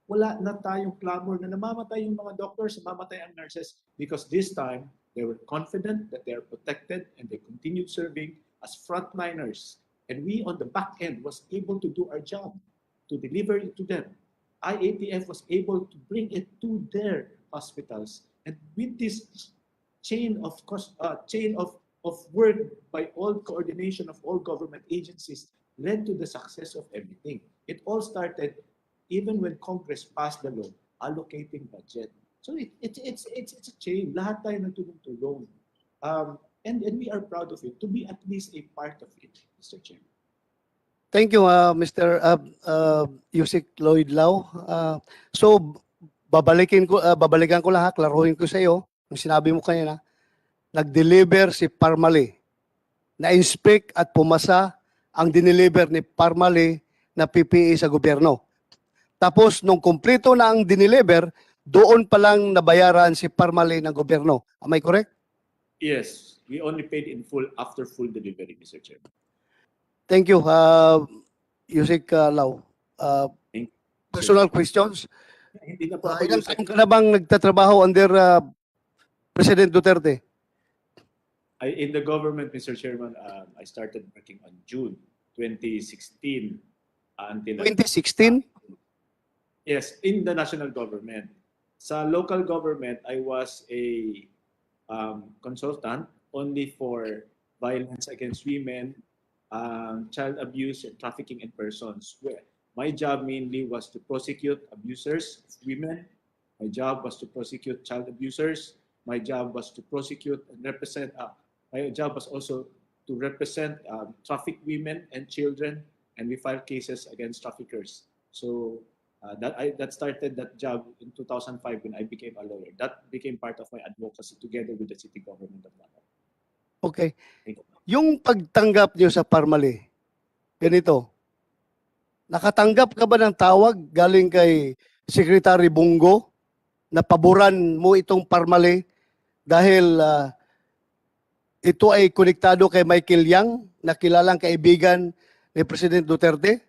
wala na tayong clamor na namamatay yung mga doctors, namamatay ang nurses, because this time they were confident that they are protected and they continued serving as frontliners. And we on the back end was able to do our job, to deliver it to them. IATF was able to bring it to their hospitals. And with this chain of work by all coordination of all government agencies led to the success of everything. It all started even when Congress passed the law allocating budget. So it's a chain. Lahat tayo nagtulong-tulong. And we are proud of it, to be at least a part of it, Mr. Chairman. Thank you, Mr. Yusek Lloyd Lau. So, babalikan ko lahat, klaruhin ko sa iyo, yung sinabi mo kanina, nag-deliver si Parmali, na-inspect at pumasa ang dineliver ni Parmali na PPE sa gobyerno. Tapos nung kumpleto na ang dineliver, doon pa lang nabayaran si Parmali ng gobyerno. Am I correct? Yes, we only paid in full after full delivery, Mr. Chairman. Thank you, Yusek Lau. Thank you, sir. Personal questions? Hindi na po ako Ilang Yusek. taon ka na bang nagtatrabaho under President Duterte? In the government, Mr. Chairman, I started working on June 2016 until 2016? Yes, in the national government. Sa local government, I was a consultant only for violence against women, child abuse, and trafficking in persons. Where my job mainly was to prosecute abusers of women. My job was to prosecute child abusers. My job was to prosecute and represent. My job was also to represent trafficked women and children, and we file cases against traffickers. So that started that job in 2005 when I became a lawyer. That became part of my advocacy together with the city government of Banat. Okay. Thank you. Yung pagtanggap nyo sa Parmali, ganito, nakatanggap ka ba ng tawag galing kay Secretary Bungo na paboran mo itong Parmali dahil ito ay konektado kay Michael Yang na kilalang kaibigan ni President Duterte?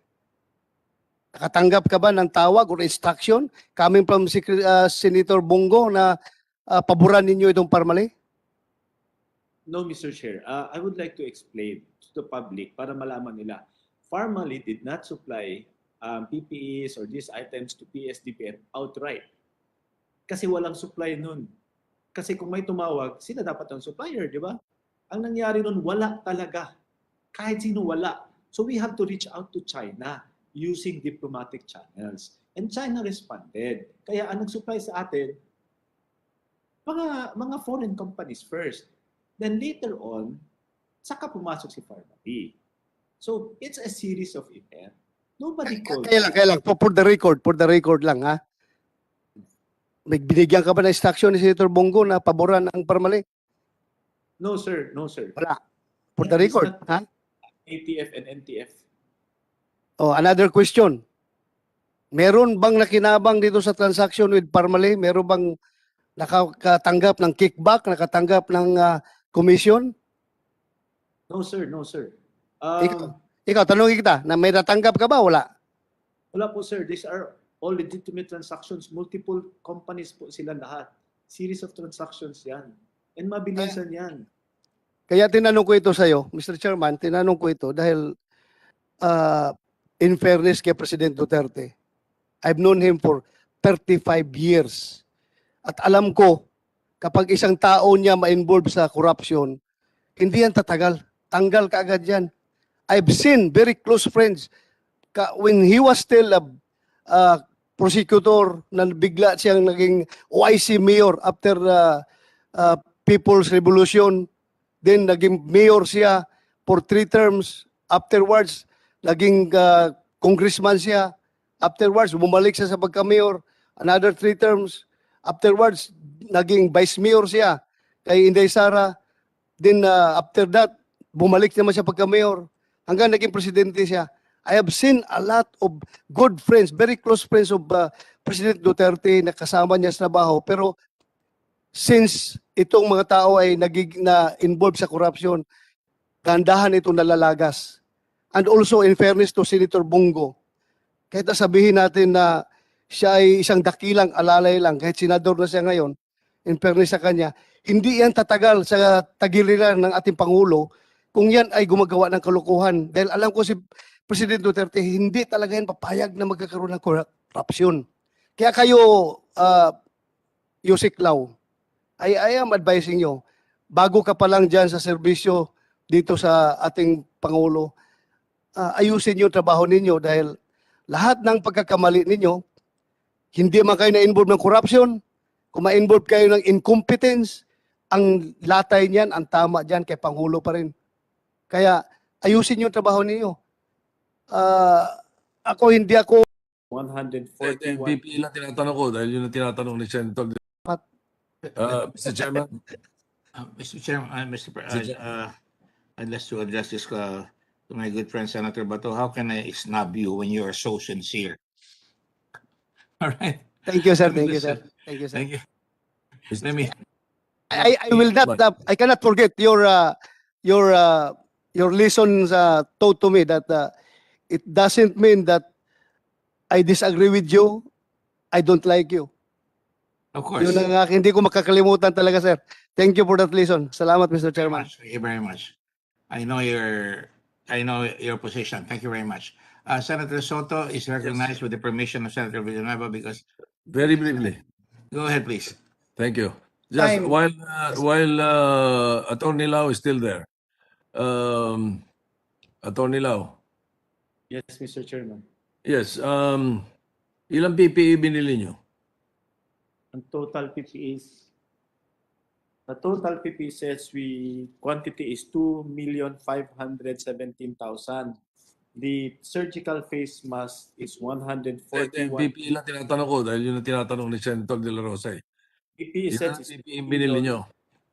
Nakatanggap ka ba ng tawag or instruction coming from Senator Bungo na paboran ninyo itong Parmali? No, Mr. Chair. I would like to explain to the public para malaman nila. Parmali did not supply PPEs or these items to PSDPN outright. Kasi walang supply nun. Kasi kung may tumawag, sila dapat ang supplier, di ba? Ang nangyari nun, wala talaga. Kahit sino wala. So we have to reach out to China using diplomatic channels. And China responded. Kaya ang nag-supply sa atin, mga foreign companies first. Then later on, saka pumasok si Parmali. So it's a series of events. Nobody called. Kaya lang, for the record lang ha. May binigyan ka ba ng instruction ni Senator Bongo na paboran ang Parmali? No, sir. No, sir. Wala. For the It's record, not ha? ATF and NTF. Oh, another question. Meron bang nakinabang dito sa transaction with Parmali? Meron bang nakatanggap ng kickback, nakatanggap ng commission? No, sir. No, sir. Ikaw, tanongin kita, na may natanggap ka ba? Wala. Wala po, sir. These are all legitimate transactions. Multiple companies po sila lahat. Series of transactions yan. And mabilisan yan. Kaya tinanong ko ito sa'yo, Mr. Chairman, tinanong ko ito dahil in fairness kay President Duterte, I've known him for 35 years. At alam ko, kapag isang tao niya ma-involve sa corruption, hindi yan tatagal. Tanggal ka agad yan. I've seen very close friends when he was still a prosecutor na bigla siyang naging OIC mayor after People's Revolution. Then naging mayor siya for 3 terms. Afterwards, naging congressman siya. Afterwards, bumalik siya sa pagka-mayor. Another 3 terms. Afterwards, naging vice mayor siya kay Inday Sara. Then after that, bumalik naman siya pagka-mayor. Hanggang naging presidente siya. I have seen a lot of good friends, very close friends of President Duterte na kasama niya sa trabaho. Pero since itong mga tao ay na-involved sa corruption, gandahan ito nalalagas. And also, in fairness to Senator Bongo, kahit sabihin natin na siya ay isang dakilang alalay lang, kahit senador na siya ngayon, in fairness sa kanya, hindi yan tatagal sa tagiliran ng ating Pangulo kung yan ay gumagawa ng kalukuhan. Dahil alam ko si President Duterte, hindi talaga yan papayag na magkakaroon ng corruption. Kaya kayo, Yusek Lau, I am advising you, bago ka pa lang dyan sa serbisyo dito sa ating Pangulo, ayusin yung trabaho ninyo dahil lahat ng pagkakamali ninyo, hindi man kayo na-involve ng corruption, kung ma-involve kayo ng incompetence, ang latay niyan, ang tama dyan kay Pangulo pa rin. Kaya ayusin yung trabaho ninyo. Hindi ako 141. VP lang tinatanong ko dahil yun ang tinatanong ni Senator. Mr. Chairman. Mr. Chairman, I'd like to address this to my good friend Senator Bato. How can I snub you when you are so sincere? All right. Thank you, sir. Thank you, sir. Thank you, sir. Thank you. Ms. Nemi. I will not. I cannot forget your lessons taught to me that it doesn't mean that I disagree with you. I don't like you. Of course. Yun ang hindi ko makakalimutan talaga, sir. Thank you for that lesson. Salamat, Mr. Chairman. Thank you very much. I know your position. Thank you very much. Senator Soto is recognized with the permission of Senator Villanueva because. Very briefly. Go ahead, please. Thank you. Just Time. while Attorney Lau is still there. Attorney Lau. Yes, Mr. Chairman. Yes. Ilang PPE binili nyo? The total PPE says quantity is 2,517,000. The surgical face mask is 141. PPE lang tinatanong ko dahil yun ang tinatanong ni Senator De La Rosa. PPE Ilan sets ang is PPE binili nyo?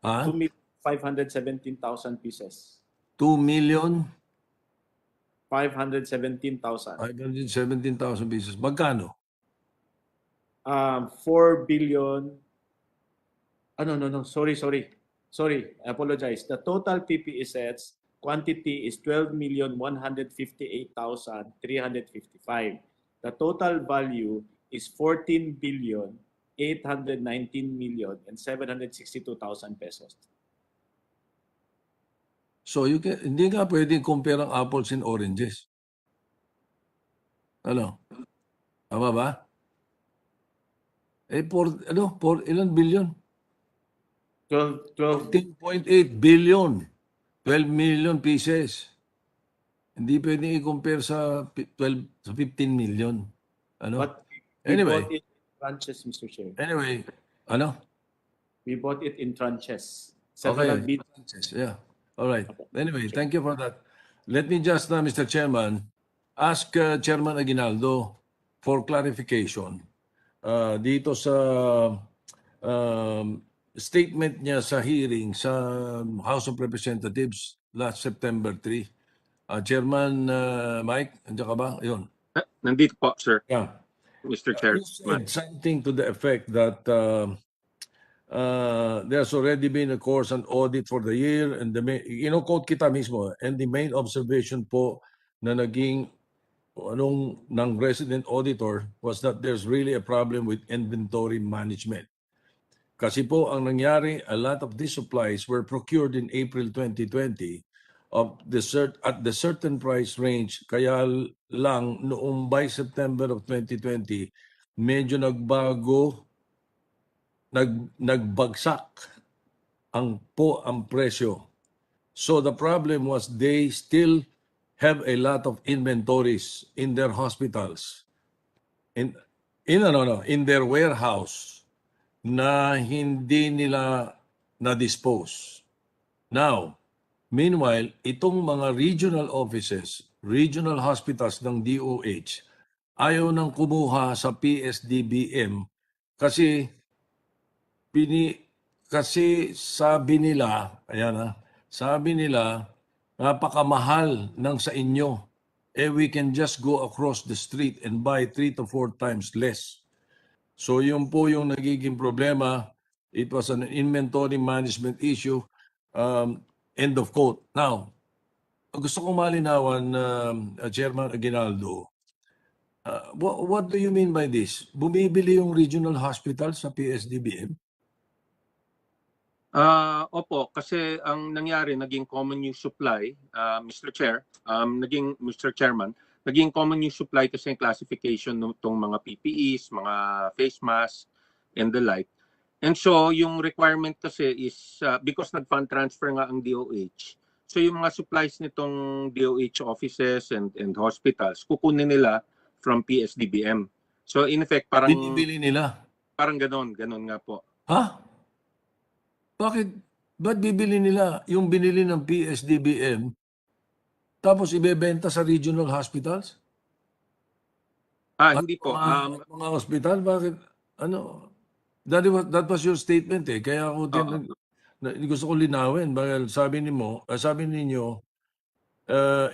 Ha? 2,517,000 pieces. 2,517,000 517,000. pieces. Magkano? 4 billion. No. Sorry. I apologize. The total PPE sets quantity is 12,158,355. The total value is 14,819,762,000 pesos. So hindi nga pwedeng compare ang apples and oranges. Ano? Tama ba? Ilan billion? 14.8 billion. 12 million pieces. Hindi pwedeng i-compare sa 15 million. Ano? But we Anyway. bought it in tranches, Mr. Chair. Anyway, ano? We bought it in tranches. Okay. Yeah. All right. Anyway, thank you for that. Let me just, Mr. Chairman, ask Chairman Aguinaldo for clarification dito sa statement niya sa hearing sa House of Representatives last September 3. Chairman Mike, nandiyan ka ba? Ayun. Nandito po, sir. Yeah. Mr. Chair. You said something to the effect that there's already been a course and audit for the year and quote kita mismo, and the main observation po na naging ng resident auditor was that there's really a problem with inventory management. Kasi po ang nangyari, a lot of these supplies were procured in April 2020 at the certain price range, kaya lang noong by September of 2020, medyo nagbagsak ang presyo. So the problem was they still have a lot of inventories in their hospitals, in their warehouse na hindi nila na-dispose. Now, meanwhile, itong mga regional offices, regional hospitals ng DOH, ayaw nang kumuha sa PSDBM kasi sabi nila, napakamahal ng sa inyo. We can just go across the street and buy 3 to 4 times less. So yun po yung nagiging problema. It was an inventory management issue. End of quote. Now, gusto kong malinawan, Chairman Aguinaldo, what do you mean by this? Bumibili yung regional hospital sa PSDBM? Opo, kasi ang nangyari, naging common use supply, Mr. Chairman, naging common use supply kasi yung classification nitong mga PPEs, mga face masks, and the like. And so, yung requirement kasi is, because nag-fund transfer nga ang DOH, so yung mga supplies nitong DOH offices and hospitals, kukunin nila from PSDBM. So, in effect, parang... Binibili nila? Parang ganon nga po. Ha? Ba't bibili nila yung binili ng PSDBM tapos ibebenta sa regional hospitals? Hindi po. Mga hospital, bakit? That was your statement eh. Kaya ako gusto ko linawin. Sabi ninyo,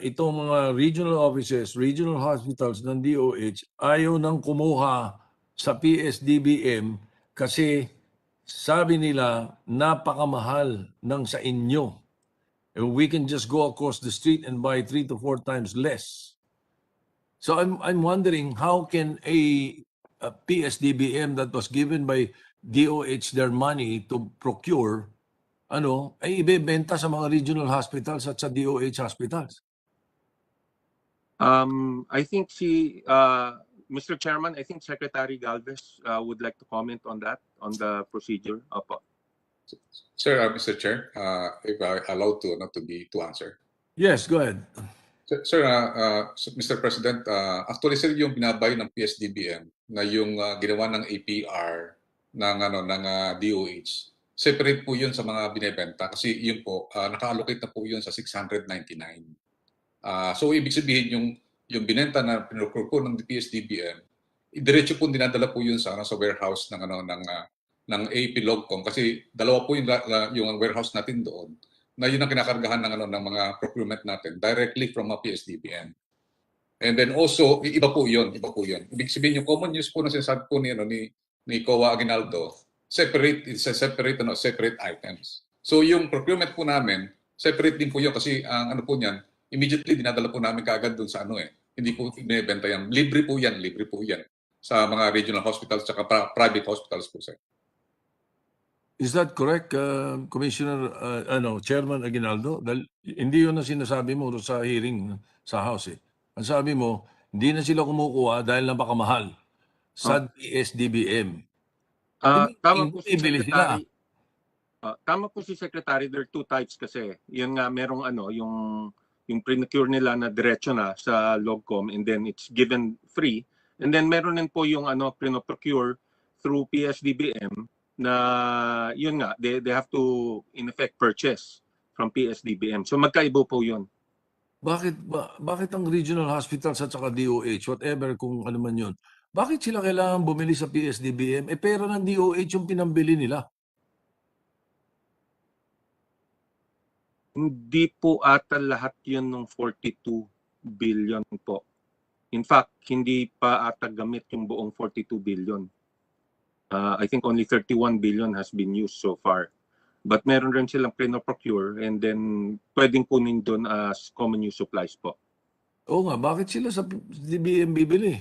itong mga regional offices, regional hospitals ng DOH, ayaw nang kumuha sa PSDBM kasi sabi nila napakamahal ng sa inyo. And we can just go across the street and buy 3 to 4 times less. So I'm wondering how can a PSDBM that was given by DOH their money to procure ay ibebenta sa mga regional hospitals at sa DOH hospitals. I think Mr. Chairman, I think Secretary Galvez would like to comment on that, on the procedure. Opo. Sir, Mr. Chair, if I allowed to answer. Yes, go ahead. Sir, Mr. President, actually sir yung binabay ng PSDBM na yung ginawa ng APR ng DOH. Separate po 'yun sa mga binebenta kasi yun po naka-allocate na po 'yun sa 699. So ibig sabihin yung binenta na pinrocure po ng PSDBM, diretso po dinadala po 'yun sa warehouse ng AP Logcom kasi dalawa po yung warehouse natin doon na yun ang kinakargahan ng mga procurement natin directly from a PSDBM. And then also iba po 'yun. Ibig sabihin yung common use po na sinasabi po ni Coa Aguinaldo, separate items. So yung procurement po namin, separate din po 'yun kasi ang po niyan, immediately dinadala po namin kaagad doon sa hindi po binebenta yan. Libre po yan sa mga regional hospitals at private hospitals po sir. Is that correct, Commissioner, Chairman Aguinaldo? Dahil hindi yun ang sinasabi mo sa hearing sa House. Ang sabi mo, hindi na sila kumukuha dahil napakamahal sa PSDBM. Tama po si Ibili sila. Secretary. Tama po si Secretary, there are two types kasi. Yun nga, merong yung pre-procure nila na diretso na sa Logcom and then it's given free. And then meron din po yung pre-procure through PSDBM na yun nga, they have to in effect purchase from PSDBM. So magkaiba po yun. Bakit ang regional hospitals at saka DOH, whatever kung ano man yun, bakit sila kailangan bumili sa PSDBM? Pera ng DOH yung pinambili nila. Hindi po ata lahat yun ng 42 billion po. In fact, hindi pa ata gamit yung buong 42 billion. I think only 31 billion has been used so far. But meron rin silang pre-procure and then pwedeng kunin doon as common use supplies po. Oo nga, bakit sila sa PSDBM bibili?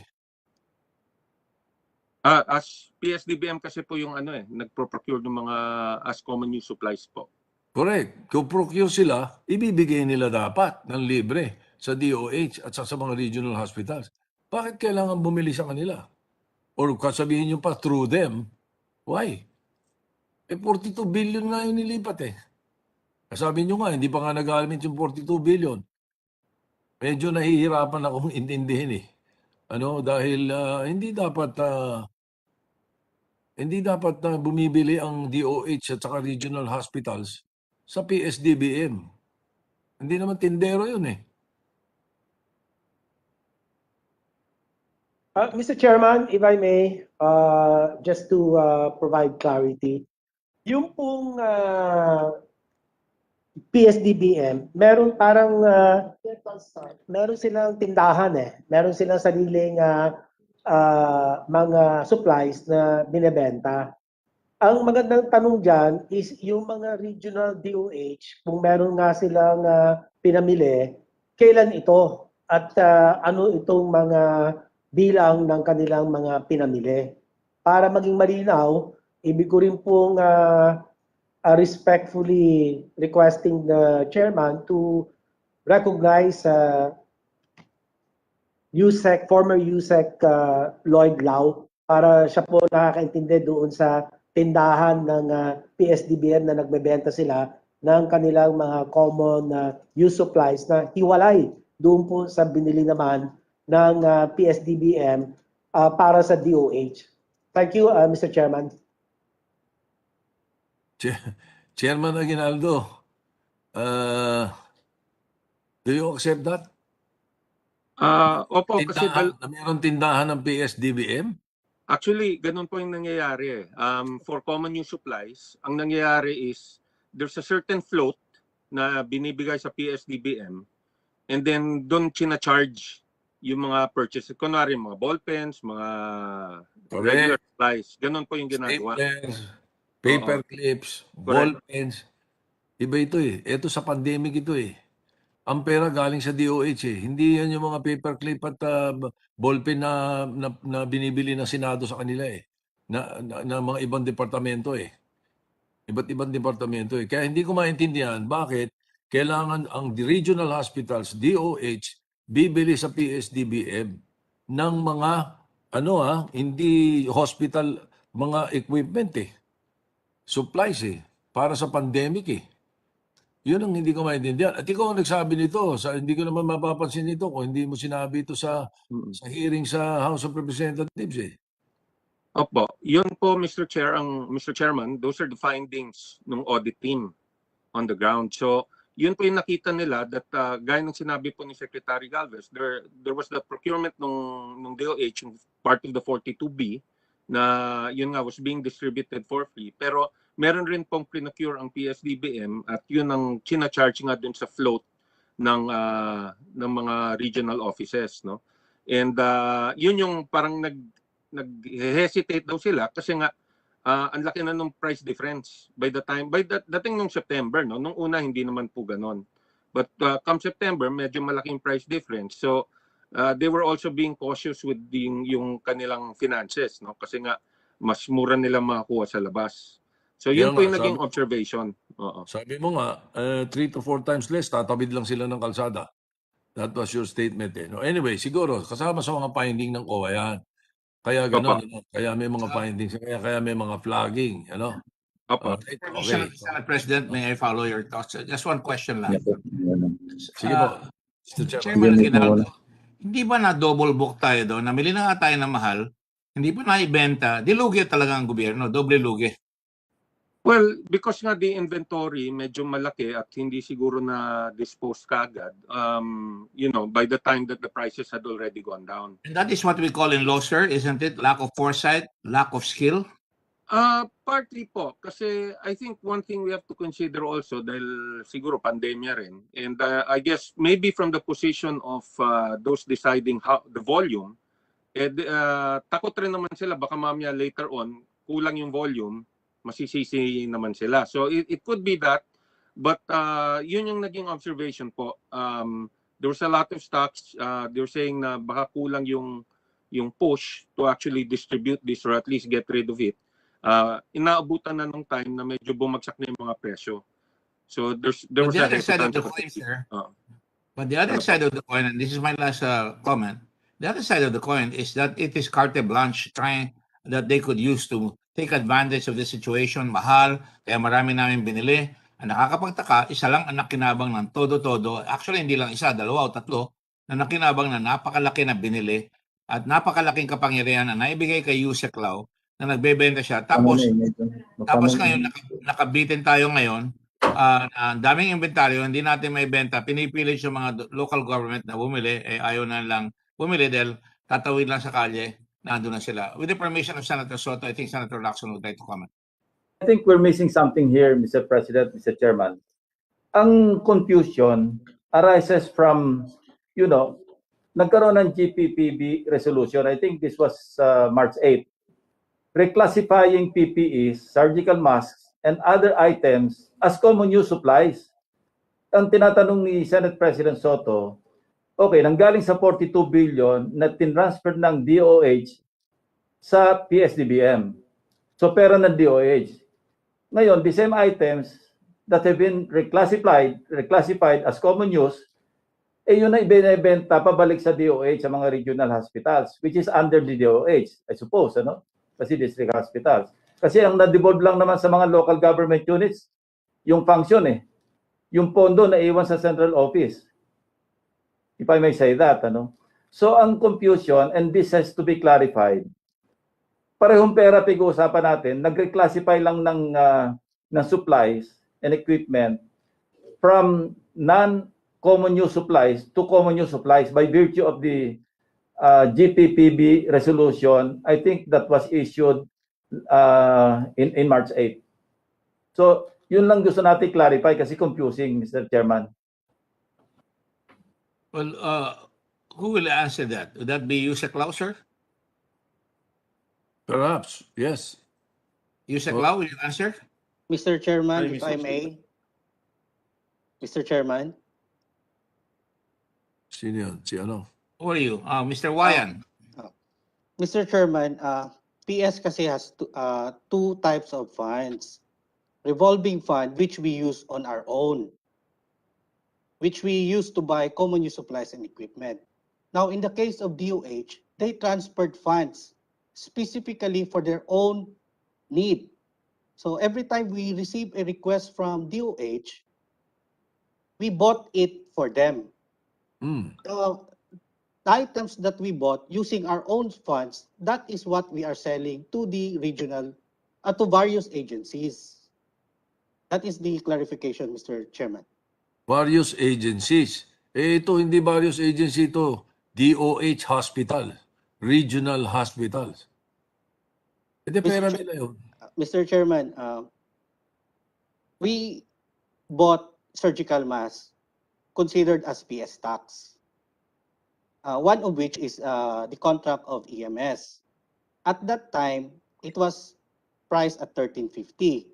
As PSDBM kasi po yung nagpro-procure ng mga as common use supplies po. Correct. Kung procure sila, ibibigay nila dapat ng libre sa DOH at sa mga regional hospitals. Bakit kailangan bumili sa kanila? Or kasabihin nyo pa, through them. Why? 42 billion nga yung nilipat Sabi nyo nga, hindi pa nga nag-alimit yung 42 billion. Medyo nahihirapan akong intindihin dahil hindi dapat bumibili ang DOH at saka regional hospitals sa PSDBM. Hindi naman tindero yun Mr. Chairman, if I may, just to provide clarity, yung pong PSDBM, meron silang tindahan meron silang sariling mga supplies na binebenta. Ang magandang tanong dyan is yung mga regional DOH, kung meron nga silang pinamili, kailan ito? At ano itong mga bilang ng kanilang mga pinamili? Para maging malinaw, ibig ko rin pong respectfully requesting the chairman to recognize former USEC Lloyd Lau para siya po nakakaintindi doon sa tindahan ng PSDBM na nagbebenta sila ng kanilang mga common use supplies na hiwalay doon po sa binili naman ng PSDBM para sa DOH. Thank you, Mr. Chairman. Chairman Aguinaldo, do you accept that? Opo, kasi mayroong tindahan ng PSDBM? Actually, ganun po yung nangyayari. For common use supplies, ang nangyayari is there's a certain float na binibigay sa PSDBM and then doon china-charge yung mga purchases, kunwari mga ball pens, mga Correct. regular supplies. Ganun po yung ginagawa. Staplers, paper clips, ball pens. Iba ito eh. Ito sa pandemic ito eh. Ang pera galing sa DOH eh. Hindi yan yung mga paperclip at ballpen na binibili ng Senado sa kanila eh. Na mga ibang departamento eh. Iba't ibang departamento eh. Kaya hindi ko maintindihan bakit kailangan ang regional hospitals, DOH, bibili sa PSDBM ng mga hindi hospital, mga equipment eh. Supplies eh. Para sa pandemic eh. Yun ang hindi ko maintindihan. At ikaw ang nagsabi nito. Hindi ko naman mapapansin ito kung hindi mo sinabi ito sa hearing sa House of Representatives eh. Opo. Yun po, Mr. Chairman, those are the findings ng audit team on the ground. So, yun po yung nakita nila that gaya ng sinabi po ni Secretary Galvez, there was the procurement ng DOH, part of the 42B, na yun nga was being distributed for free. Pero meron rin pong pinacure ang PSDBM at yun ang china-charge nga dun sa float ng mga regional offices, no? And yun yung parang nag-hesitate daw sila kasi nga ang laki na nung price difference dating nung September, no? Nung una hindi naman po ganon. But come September, medyo malaking price difference. So they were also being cautious with yung kanilang finances, no? Kasi nga mas mura nila makakuha sa labas. So yun po yung naging observation. Sabi mo nga, 3 to 4 times less, tatawid lang sila ng kalsada. That was your statement eh. No? Anyway, siguro, kasama sa mga finding ng COA yan. Kaya gano'n, kaya may mga findings, kaya may mga flagging, ano? Okay. Senate President, may I follow your thoughts? Just one question lang. Sige po. Mr. Chairman Aguinaldo, hindi ba na double book tayo doon? Namili na nga tayo ng mahal, hindi pa naibenta, di lugi talaga ang gobyerno, doble lugi. Well, because nga the inventory medyo malaki at hindi siguro na dispose kaagad, by the time that the prices had already gone down. And that is what we call in law, sir, isn't it? Lack of foresight, lack of skill? Partly po, kasi I think one thing we have to consider also dahil siguro pandemya rin, and I guess maybe from the position of those deciding the volume, takot rin naman sila baka mamaya later on kulang yung volume, masisisi naman sila. So it could be that, but yun yung naging observation po. There was a lot of stocks, they're saying na baka kulang yung push to actually distribute this or at least get rid of it. Inaabutan na nung time na medyo bumagsak na yung mga presyo. So there was the other side of the coin, sir. But the other side of the coin, and this is my last comment, the other side of the coin is that it is carte blanche trying that they could use to take advantage of the situation. Mahal, kaya marami namin binili. Ang nakakapagtaka, isa lang ang nakinabang ng todo-todo. Actually, hindi lang isa, dalawa o tatlo na nakinabang na napakalaki na binili at napakalaking kapangyarihan na naibigay kay Yusek Lau na nagbebenta siya. Tapos ngayon, nakabitin tayo ngayon. Ang daming inventaryo, hindi natin may benta. Pinipilit yung mga local government na bumili, ayaw na lang bumili dahil tatawid lang sa kalye, nandun na sila. With the permission of Senator Soto, I think Senator Lacson would like to comment. I think we're missing something here, Mr. President, Mr. Chairman. Ang confusion arises from, nagkaroon ng GPPB resolution. I think this was March 8. Reclassifying PPEs, surgical masks, and other items as common use supplies. Ang tinatanong ni Senate President Soto, okay, nanggaling sa 42 billion na tinransfer ng DOH sa PSDBM. So pera ng DOH. Ngayon, the same items that have been reclassified as common use, yun na ibinebenta pabalik sa DOH sa mga regional hospitals, which is under the DOH, I suppose, kasi district hospitals. Kasi ang na-devolve lang naman sa mga local government units, yung function yung pondo na iwan sa central office. If I may say that, So ang confusion, and this has to be clarified, parehong pera pag-uusapan natin, nag-reclassify lang ng supplies and equipment from non-common use supplies to common use supplies by virtue of the GPPB resolution. I think that was issued in March 8. So, yun lang gusto natin clarify kasi confusing, Mr. Chairman. Well, Who will answer that? Would that be Yusek Lau, sir? Perhaps, yes. Yusek Oh. Lau, will you answer? Mr. Chairman, Hi, if Mr. I may. Mr. Chairman. Sino yun? Si ano? Who are you? Mr. Wayan. Mr. Chairman, PS kasi has two types of funds. Revolving fund, which we use on our own, which we use to buy common use supplies and equipment. Now, in the case of DOH, they transferred funds specifically for their own need. So every time we receive a request from DOH, we bought it for them. The items that we bought using our own funds, that is what we are selling to the regional, to various agencies. That is the clarification, Mr. Chairman. Various agencies. Ito, hindi various agency ito. DOH Hospital. Regional hospitals. Ito pera nila yun. Mr. Chairman, we bought surgical masks considered as PS tax. One of which is the contract of EMS. At that time, it was priced at 1350.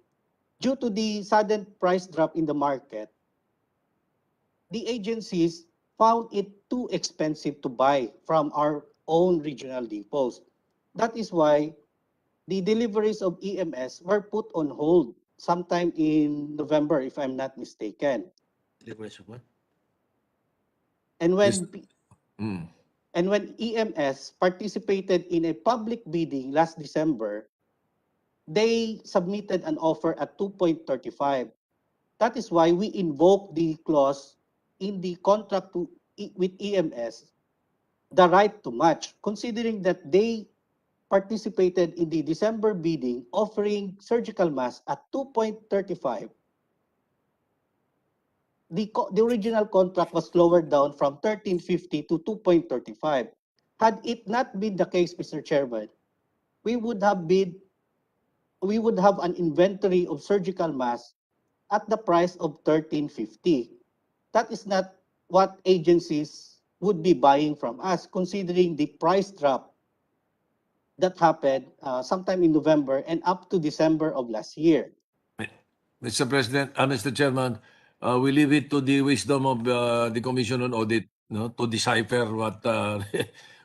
Due to the sudden price drop in the market, the agencies found it too expensive to buy from our own regional depots. That is why the deliveries of EMS were put on hold sometime in November, if I'm not mistaken. Deliveries of what? And when EMS participated in a public bidding last December, they submitted an offer at 2.35. That is why we invoked the clause in the contract with EMS, the right to match, considering that they participated in the December bidding offering surgical masks at 2.35. The original contract was lowered down from 1350 to 2.35. Had it not been the case, Mr. Chairman, we would have an inventory of surgical masks at the price of 1350. That is not what agencies would be buying from us, considering the price drop that happened sometime in November and up to December of last year. Mr. President, Mr. Chairman, we leave it to the wisdom of the Commission on Audit, no, to decipher what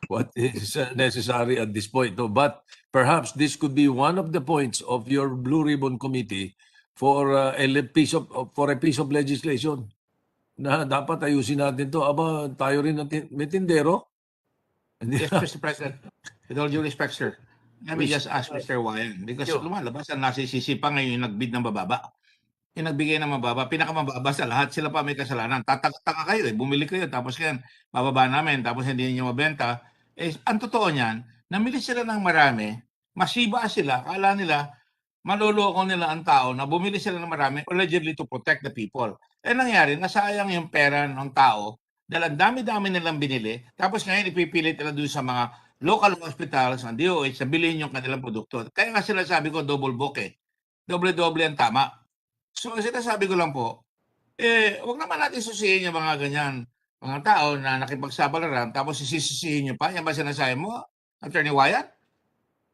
what is necessary at this point. No? But perhaps this could be one of the points of your Blue Ribbon Committee for a piece of legislation na dapat ayusin natin to. Aba, tayo rin may tindero. Yes, Mr. President. With all due respect, sir, let me just ask Mr. Wayan, because lumalabas ang nasisisi pa ngayon yung nagbid ng mababa. Yung nagbigay ng mababa, pinakamababa sa lahat, sila pa may kasalanan. Tataka kayo, bumili kayo, tapos yan, bababa namin, tapos hindi niyo mabenta. Ang totoo niyan, namili sila ng marami, masiba sila, akala nila, maloloko nila ang tao na bumili sila ng marami allegedly to protect the people. Nangyari, nasayang yung pera ng tao dahil ang dami-dami nilang binili, tapos ngayon ipipilit nila doon sa mga local hospitals ng DOH na bilhin yung kanilang produkto. Kaya nga sila sabi ko, double book Doble-doble ang tama. So sinasabi ko lang po, wag naman natin susihin yung mga ganyan, mga tao na nakipagsabalaran, tapos sisisihin nyo pa. Yan ba sinasabi mo, Attorney Wyatt?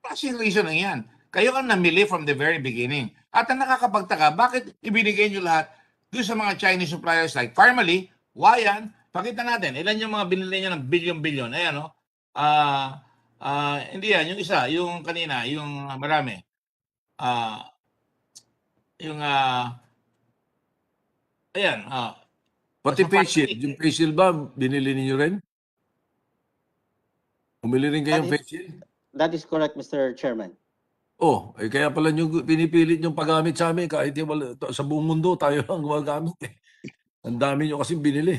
Klaseng reason lang yan. Kayo ang namili from the very beginning. At ang nakakapagtaka, bakit ibinigay nyo lahat doon sa mga Chinese suppliers like Farmally, Wayan, pakita natin, ilan yung mga binili nyo ng billion-billion. Ayan, no? Hindi yan, yung isa, yung kanina, yung marami. Ayan. Pati face shield. Yung face shield ba, binili niyo rin? Bumili rin kayong face shield? That is correct, Mr. Chairman. Kaya pala nyo pinipilit yung paggamit sa amin kahit sa buong mundo tayo lang gumagamit. Ang dami nyo kasi binili.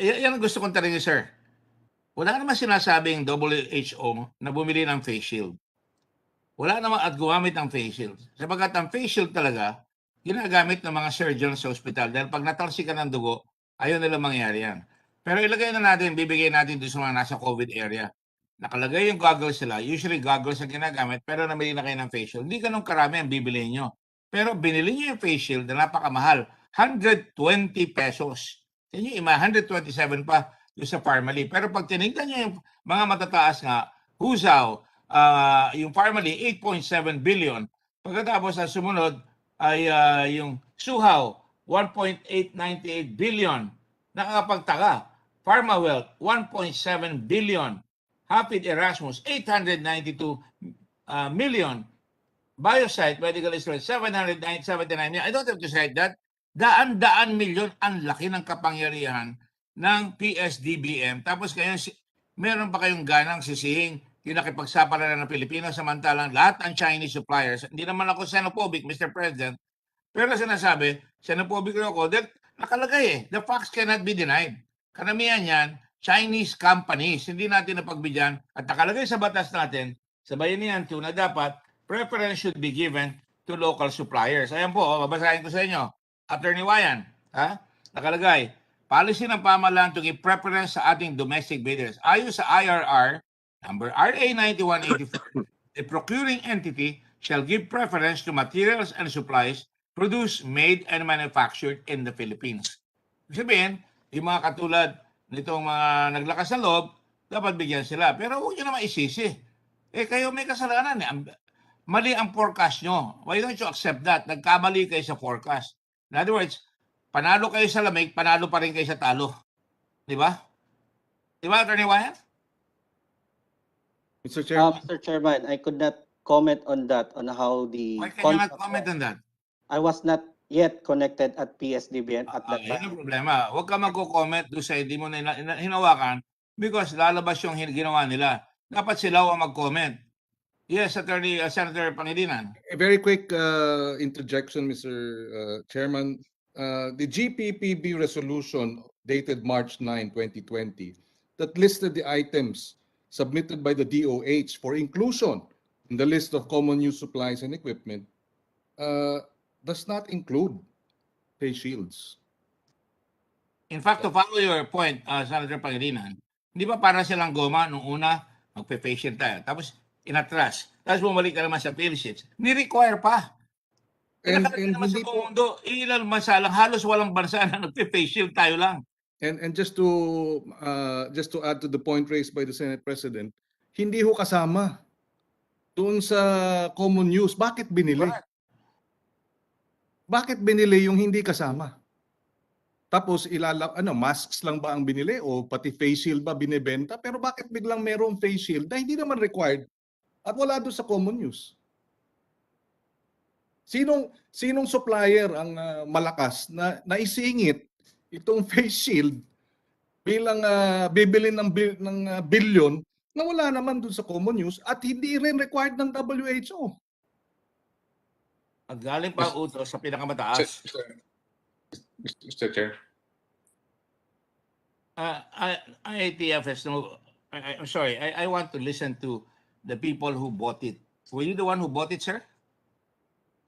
Yan ang gusto kong tanongin, sir. Wala naman sinasabing WHO na bumili ng face shield. Wala naman at gumamit ng face shield. Sabagat ang face shield talaga, ginagamit ng mga surgeons sa hospital dahil pag natalsikan ng dugo, ayaw nila mangyari yan. Pero ilagay na natin, bibigay natin doon sa mga nasa COVID area. Nakalagay yung goggles sila. Usually goggles ang ginagamit, pero namili na kayo ng face shield. Hindi ganun karami ang bibili nyo. Pero binili nyo yung face shield na napakamahal. 120 pesos. Can you imagine? 127 pa. doon sa Parmalee. Pero pag tinignan niyo yung mga matataas nga, Husaw, yung Parmalee, 8.7 billion. Pagkatapos sa sumunod ay yung Suhaw, 1.898 billion. Nakakapagtaka. Pharmawealth, 1.7 billion. Hapid Erasmus, 892 million. Biosite, Medical Instruments, 779 million. I don't have to cite that. Daan-daan milyon ang laki ng kapangyarihan ng PSDBM. Tapos kayo, meron pa kayong ganang sisihing yung nakipagsapalaran ng Pilipinas samantalang lahat ng Chinese suppliers. Hindi naman ako xenophobic, Mr. President. Pero sinasabi, xenophobic rin ako, nakalagay the facts cannot be denied. Karamihan yan, Chinese companies, hindi natin napagbigyan at nakalagay sa batas natin, sa Bayanihan 2 na dapat preference should be given to local suppliers. Ayan po, babasahin ko sa inyo. Attorney Wayan, nakalagay, policy ng pamahalaan to give preference sa ating domestic bidders. Ayon sa IRR, number RA 9184, the procuring entity shall give preference to materials and supplies produced, made, and manufactured in the Philippines. Ibig sabihin, yung mga katulad nitong mga naglakas ng loob, dapat bigyan sila. Pero huwag nyo naman isisi. Kayo may kasalanan. Mali ang forecast nyo. Why don't you accept that? Nagkamali kayo sa forecast. In other words, panalo kayo sa lamig, panalo pa rin kayo sa talo. Di ba? Di ba, Attorney Wyatt? Mr. Chairman. Mr. Chairman, I could not comment on that, on how the... Why can you not comment on that? I was not yet connected at PSDBN at that Yan time. ang problema. Huwag ka magko-comment doon sa hindi mo na hinawakan because lalabas yung ginawa nila. Dapat sila ang mag-comment. Yes, Senator Pangilinan. A very quick interjection, Mr. Chairman. The GPPB resolution dated March 9, 2020 that listed the items submitted by the DOH for inclusion in the list of common use supplies and equipment does not include face shields. In fact, to follow your point, Senator Pangilinan, di ba para silang goma nung una, magpe-face shield tayo. Tapos inatras. Tapos bumalik ka naman sa face shields. Ni-require pa. And naman sa hindi po, mundo, ilan bansa lang, halos walang bansa na nagpe-face shield, tayo lang. and just to add to the point raised by the Senate President, hindi ho kasama doon sa common use. Bakit binili? Correct. Bakit binili yung hindi kasama? Tapos masks lang ba ang binili o pati face shield ba binebenta? Pero bakit biglang merong face shield na hindi naman required at wala doon sa common use? Sinong supplier ang malakas na naisingit itong face shield bilang bibili ng bilyon na wala naman doon sa common use at hindi rin required ng WHO? At galing pa ang utos sa pinakamataas. Mr. Chair. IATF has no... I'm sorry, I want to listen to the people who bought it. Were you the one who bought it, sir?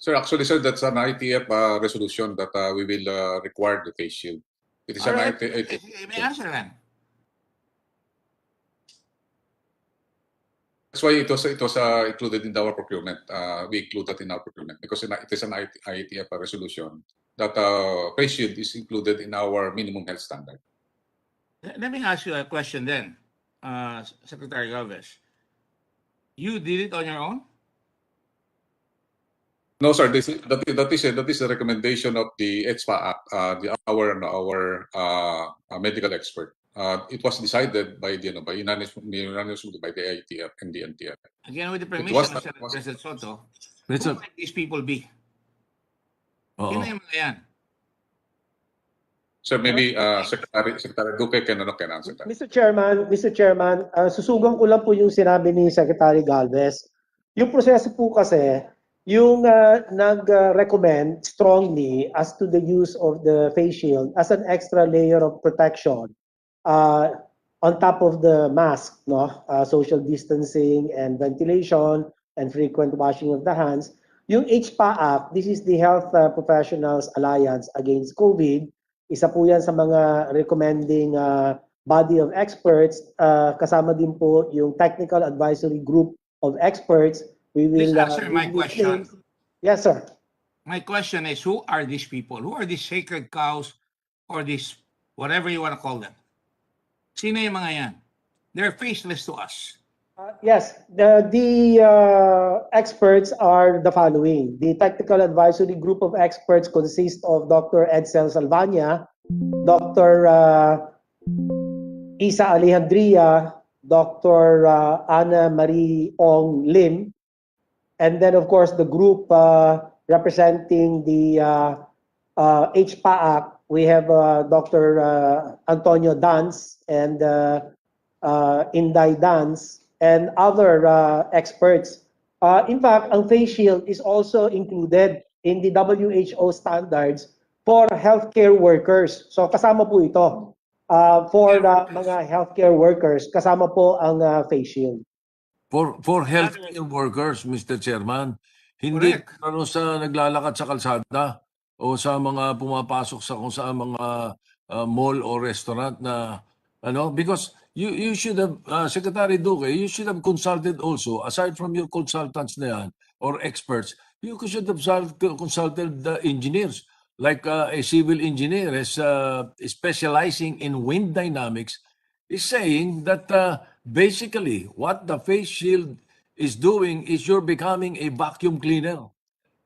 Sir, actually, sir, that's an ITF resolution that we will require the face shield. It is All an right. ITF. May answer then. That's why it was included in our procurement. We included in our procurement because it is an ITF resolution that face shield is included in our minimum health standard. Let me ask you a question then, Secretary Galvez. You did it on your own? No, sir. That is a recommendation of the ETSPA Act, our medical expert. It was decided by unanimously by the ITF and the NTF. Again, with the permission of Senator President Soto, who might these people be? Sino yung mga yan? So maybe Secretary Duque can answer that. Mr. Chairman, susugan ko lang po yung sinabi ni Secretary Galvez. Yung proseso po kasi, yung nag-recommend strongly as to the use of the face shield as an extra layer of protection on top of the mask, social distancing and ventilation and frequent washing of the hands. Yung HPA Act, this is the Health Professionals Alliance Against COVID. Isa po yan sa mga recommending body of experts. Kasama din po yung Technical Advisory Group of Experts. We will Please answer my question. Yes, sir. My question is, who are these people? Who are these sacred cows or these, whatever you want to call them? Sino yung mga yan? They're faceless to us. Yes, the experts are the following. The technical advisory group of experts consists of Dr. Edsel Salvania, Dr. Isa Alejandria, Dr. Ana Marie Ong Lim, and then of course the group representing the HPAAC, we have Dr. Antonio Dance and Inday Dance and other experts. In fact, ang face shield is also included in the WHO standards for healthcare workers. So kasama po ito. For mga healthcare workers, kasama po ang face shield. For healthcare workers, Mr. Chairman, hindi ano sa naglalakad sa kalsada o sa mga pumapasok sa kung saan mga mall o restaurant na ano, because you should have Secretary Duque, you should have consulted also aside from your consultants na yan or experts, you should have consulted the engineers like a civil engineer is specializing in wind dynamics is saying that basically what the face shield is doing is you're becoming a vacuum cleaner.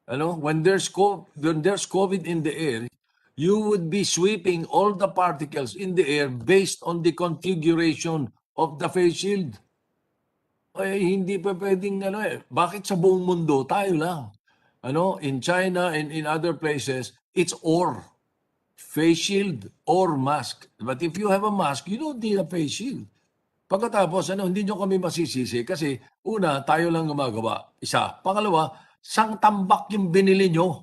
Ano? When there's COVID in the air, you would be sweeping all the particles in the air based on the configuration of the face shield. Ay, hindi pa pwedeng ano bakit sa buong mundo tayo lang? Ano, in China and in other places, it's or face shield or mask. But if you have a mask, you don't need a face shield. Pagkatapos, hindi nyo kami masisisi kasi una, tayo lang gumagawa. Isa. Pangalawa, sang tambak yung binili nyo.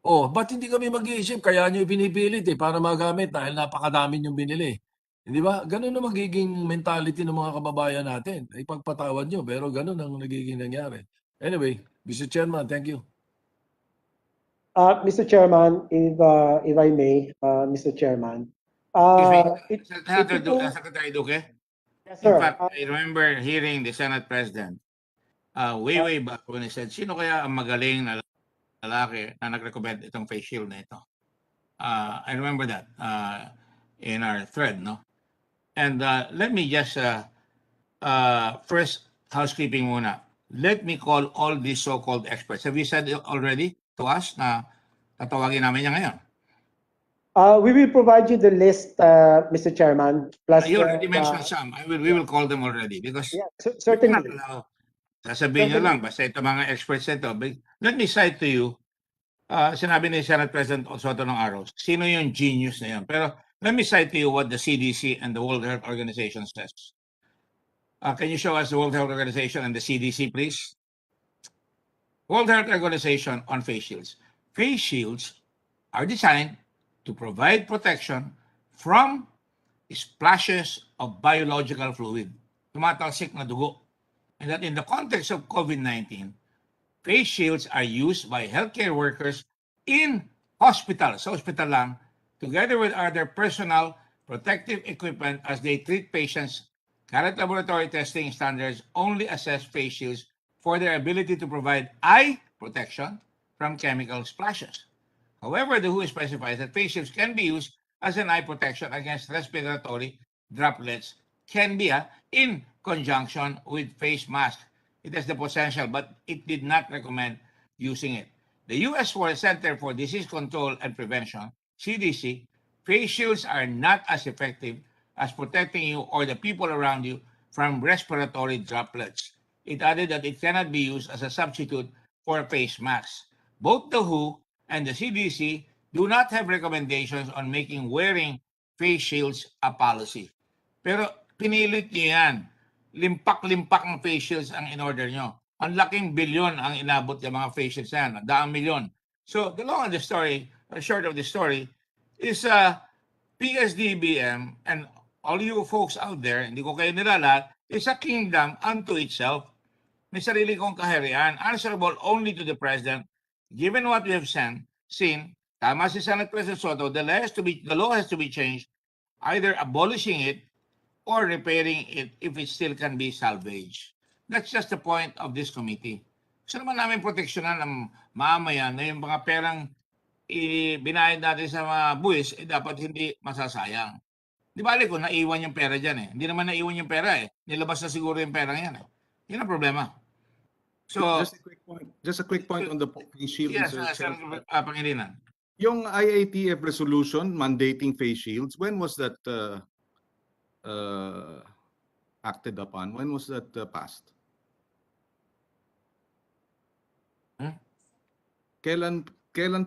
Oh, ba't hindi kami mag-iisip? Kaya nyo pinipilit para magamit dahil napakadami yung binili. Hindi ba? Ganun na magiging mentality ng mga kababayan natin. Ipagpatawad nyo, pero ganun ang nagiging nangyari. Anyway, Mr. Chairman, thank you. Mr. Chairman, if I may, Mr. Chairman. Secretary Duque? Yes, In sir. fact, I remember hearing the Senate President way back when he said, sino kaya ang magaling na lalaki na nag-recommend itong face shield na ito? I remember that in our thread, no? And let me just first housekeeping muna. Let me call all these so-called experts. Have you said already to us na tatawagin namin niya ngayon? We will provide you the list, Mr. Chairman. Plus, You already mentioned some. We will call them already because certainly. Sasabihin nyo lang, basta ito mga experts ito. Let me cite to you, sinabi ni Senate President Soto ng araw, sino yung genius na yun. Pero let me cite to you what the CDC and the World Health Organization says. Can you show us the World Health Organization and the CDC, please? World Health Organization on face shields. Face shields are designed to provide protection from splashes of biological fluid, tumatalsik na dugo. And that in the context of COVID-19, face shields are used by healthcare workers in hospitals, sa hospital lang, together with other personal protective equipment as they treat patients. Current laboratory testing standards only assess face shields for their ability to provide eye protection from chemical splashes. However, the WHO specifies that face shields can be used as an eye protection against respiratory droplets, can be in conjunction with face mask. It has the potential, but it did not recommend using it. The U.S. Center for Disease Control and Prevention, CDC, face shields are not as effective as protecting you or the people around you from respiratory droplets. It added that it cannot be used as a substitute for face masks. Both the WHO and the CDC do not have recommendations on making wearing face shields a policy. Pero pinilit niyo yan. Limpak-limpak ng face shields ang in-order nyo. Ang laking bilyon ang inabot ng mga face shields yan. Daang milyon. So the long and the story, short of the story, is PSDBM and all you folks out there, hindi ko kayo nilalat, is a kingdom unto itself. May sarili kong kaharian, answerable only to the President. Given what we have seen, tama si Senate President Soto, the law has to be changed, either abolishing it or repairing it if it still can be salvaged. That's just the point of this committee. Gusto naman namin proteksyonan ng mamamayan na yung mga perang binayad natin sa mga buwis, dapat hindi masasayang. Di bali kung naiwan yung pera dyan eh. Hindi naman naiwan yung pera eh. Nilabas na siguro yung pera yan eh. Yun ang problema. So, Just a quick point on the face shield, yes, Mr. Senator Chairman. Pangilinan. Yung IATF resolution mandating face shields, when was that acted upon? When was that passed? Kailan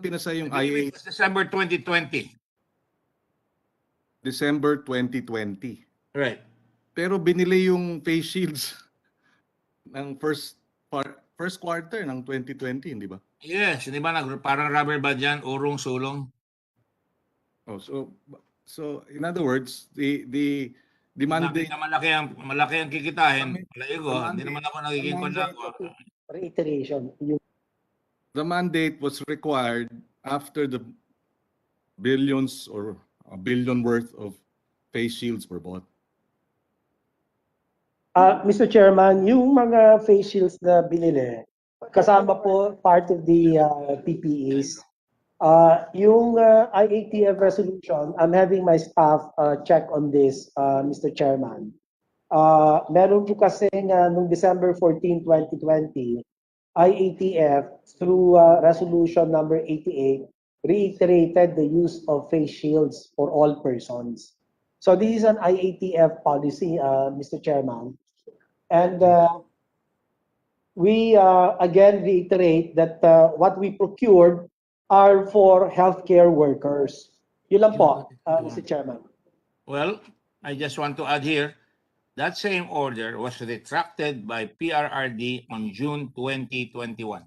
pinasa yung I believe it IATF? was December 2020. December 2020. Right. Pero binili yung face shields ng first quarter ng 2020, hindi ba? Yes, di ba parang rubber band yan, urong, sulong. Oh, so in other words, the mandate, Nakita malaki ang kikitahin. Palagi ko, hindi naman ako nagiging Reiteration. the mandate was required after the billions or a billion worth of face shields were bought. Mr. Chairman, yung mga face shields na binili, kasama po part of the PPEs. Yung IATF resolution, I'm having my staff check on this, Mr. Chairman. Meron po kasi noong December 14, 2020, IATF through resolution number 88 reiterated the use of face shields for all persons. So this is an IATF policy, Mr. Chairman. And we again reiterate that what we procured are for healthcare workers. Yun lang po, Mr. Chairman. Well, I just want to add here, that same order was retracted by PRRD on June 2021.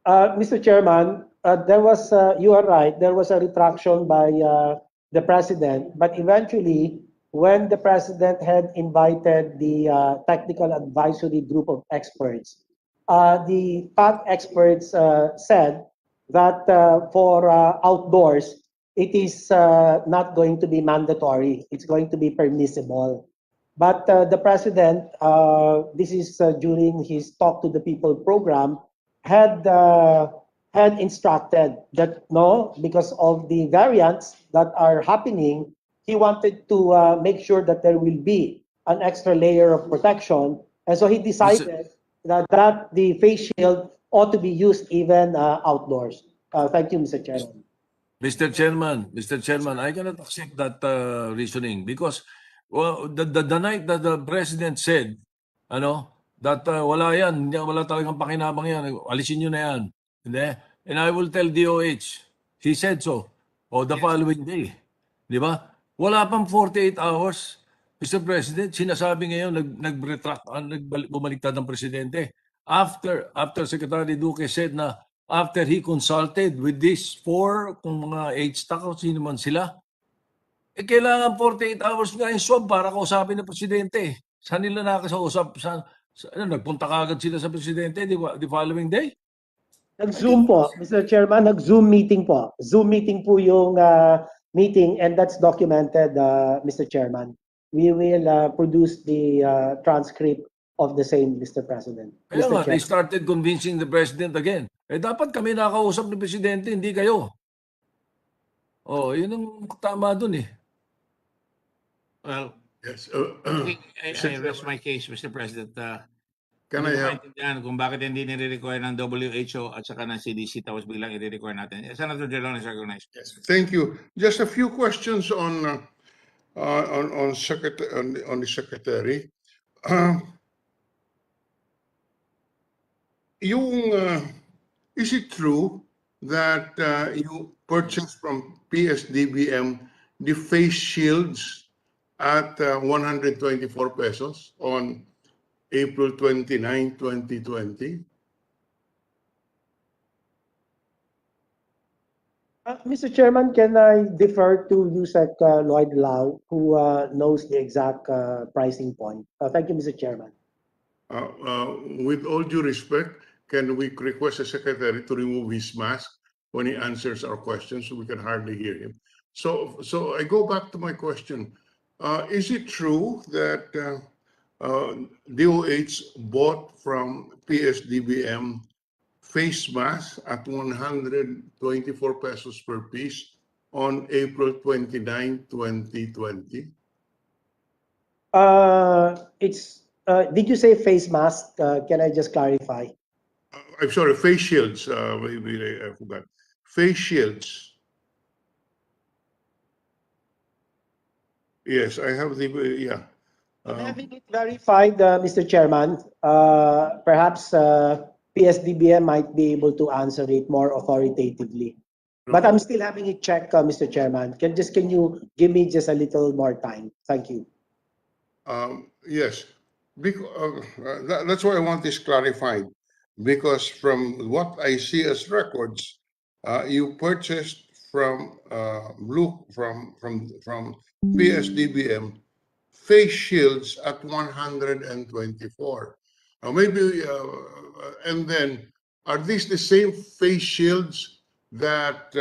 Mr. Chairman, there was, you are right, there was a retraction by the President, but eventually, when the President had invited the technical advisory group of experts, the top experts said that for outdoors, it is not going to be mandatory. It's going to be permissible. But the President, this is during his Talk to the People program, had instructed that no, because of the variants that are happening, he wanted to make sure that there will be an extra layer of protection. And so he decided that the face shield ought to be used even outdoors. Thank you, Mr. Chairman. Mr. Chairman, I cannot accept that reasoning because the night that the President said, that wala yan, wala talagang pakinabang yan, alisin nyo na yan. Hindi? And I will tell DOH, he said so, o the following day. Di ba? Wala pang 48 hours. Mr. President, sinasabi ngayon, bumaliktad ng Presidente. After Secretary Duque said na after he consulted with these four, kung mga H-TAC o sino man sila, kailangan 48 hours nga yung swab para kausapin ng Presidente. Saan nila nakasausap? Nagpunta kagad sila sa Presidente the following day? Nag-Zoom po, Mr. Chairman, nag-Zoom meeting po. Zoom meeting po yung meeting and that's documented, Mr. Chairman. We will produce the transcript of the same, Mr. President. Kaya nga, they started convincing the President again. Dapat kami nakausap ng Presidente, hindi kayo. Yun ang tama dun eh. Well, yes. I rest my case, Mr. President. Can I have? Kung bakit hindi nire-require ng WHO at saka ng CDC tapos biglang i-require natin. Senator Delon is recognized. Yes. Thank you. Just a few questions on the Secretary. Is it true that you purchased from PSDBM the face shields at 124 pesos on April 29, 2020? Mr. Chairman, can I defer to Yusek Lloyd Lau, who knows the exact pricing point? Thank you, Mr. Chairman. With all due respect, can we request the Secretary to remove his mask when he answers our questions so we can hardly hear him? So I go back to my question. Is it true that DOH bought from PSDBM face masks at 124 pesos per piece on April 29, 2020? Did you say face mask? Can I just clarify? I'm sorry, face shields. Maybe I forgot. Face shields. Yes, I have the, yeah. I'm having it verified, Mr. Chairman. Perhaps PSDBM might be able to answer it more authoritatively. But I'm still having it checked, Mr. Chairman. Can you give me just a little more time? Thank you. Yes, that's why I want this clarified, because from what I see as records, you purchased from PSDBM face shields at 124. Maybe, and then are these the same face shields that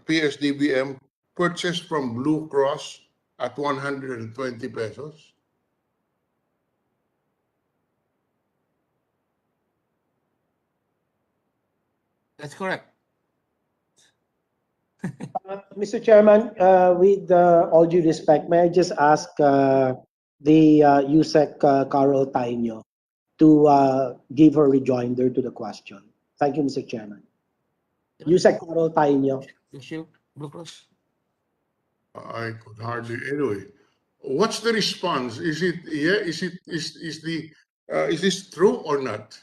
PSDBM purchased from Blue Cross at 120 pesos? That's correct. Mr. Chairman, with all due respect, may I just ask the USEC Carol Taino to give a rejoinder to the question? Thank you, Mr. Chairman. USEC Carol Taino. Blue Cross. I could hardly. Anyway, what's the response? Is it, yeah? Is this true or not?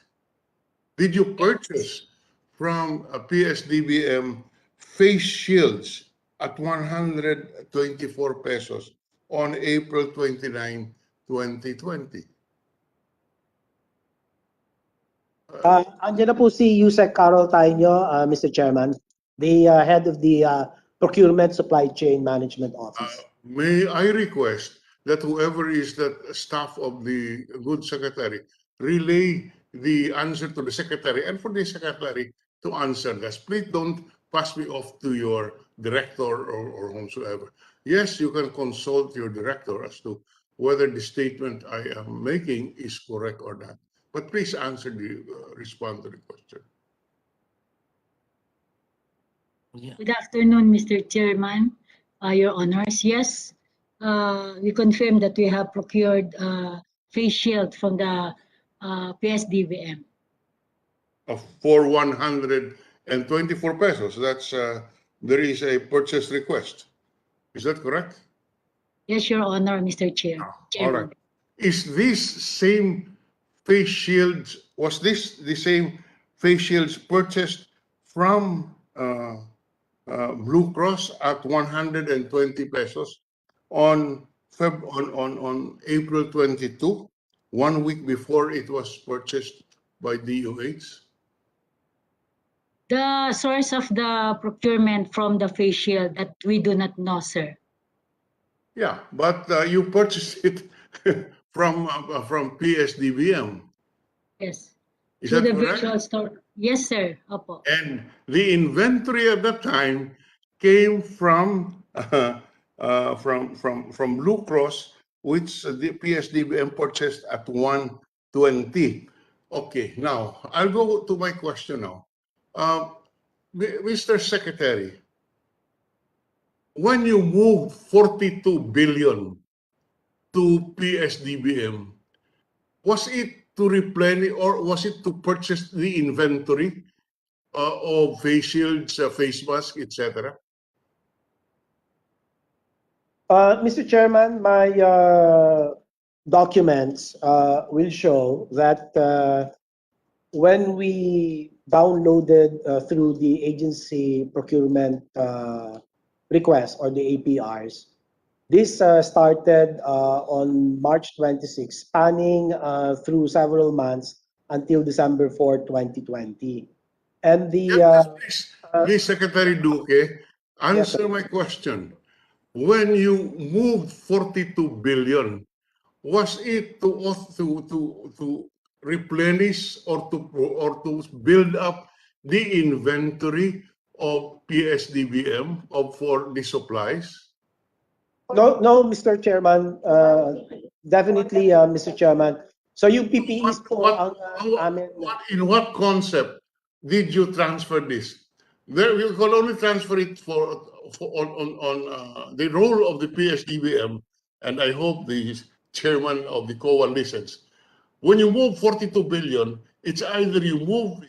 Did you purchase from a PSDBM face shields at 124 pesos on April 29, 2020? Andiyan na po si USEC Carol Taino, Mr. Chairman, the head of the Procurement Supply Chain Management Office. May I request that whoever is the staff of the good secretary relay the answer to the secretary, and for the secretary to answer this. Please don't pass me off to your director or whomsoever. Yes, you can consult your director as to whether the statement I am making is correct or not. But please answer respond to the question. Good afternoon, Mr. Chairman, Your Honors. Yes, we confirm that we have procured face shield from the PSDBM. For 124 pesos, that's there is a purchase request. Is that correct? Yes, Your Honor, Mr. Chair. All right. Is this same face shields, was this the same face shields purchased from Blue Cross at 120 pesos on April 22, 1 week before it was purchased by DOH? The source of the procurement from the face shield that we do not know, sir. Yeah, but you purchased it from PSDBM. Yes. Is Through that the correct? virtual store. Yes, sir. Opo. And the inventory at that time came from Blue Cross, which the PSDBM purchased at 120. Okay, now I'll go to my question now. Mr. Secretary, when you moved 42 billion to PSDBM, was it to replenish or was it to purchase the inventory of face shields, face masks, etc.? Mr. Chairman, my documents will show that when we downloaded through the agency procurement request or the APRs, this started on March 26, spanning through several months until December 4, 2020. And the please, Secretary Duque, answer Yes, my question. When you moved 42 billion, was it to replenish or to build up the inventory of PSDBM for the supplies? No, Mr. Chairman. Definitely, Mr. Chairman. So yung PPEs po ang amin. In what concept did you transfer this? There, we can only transfer it for on the role of the PSDBM, and I hope the chairman of the COA listens. When you move 42 billion, it's either you move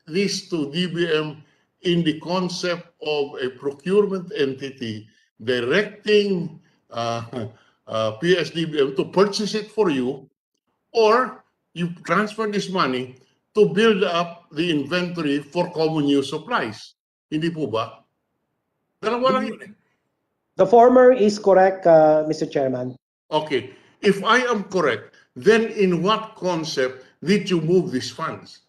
this to DBM in the concept of a procurement entity directing PSDBM to purchase it for you, or you transfer this money to build up the inventory for common use supplies. Hindi po ba? Dalawa lang yun. The former is correct, Mr. Chairman. Okay. If I am correct, then in what concept did you move these funds?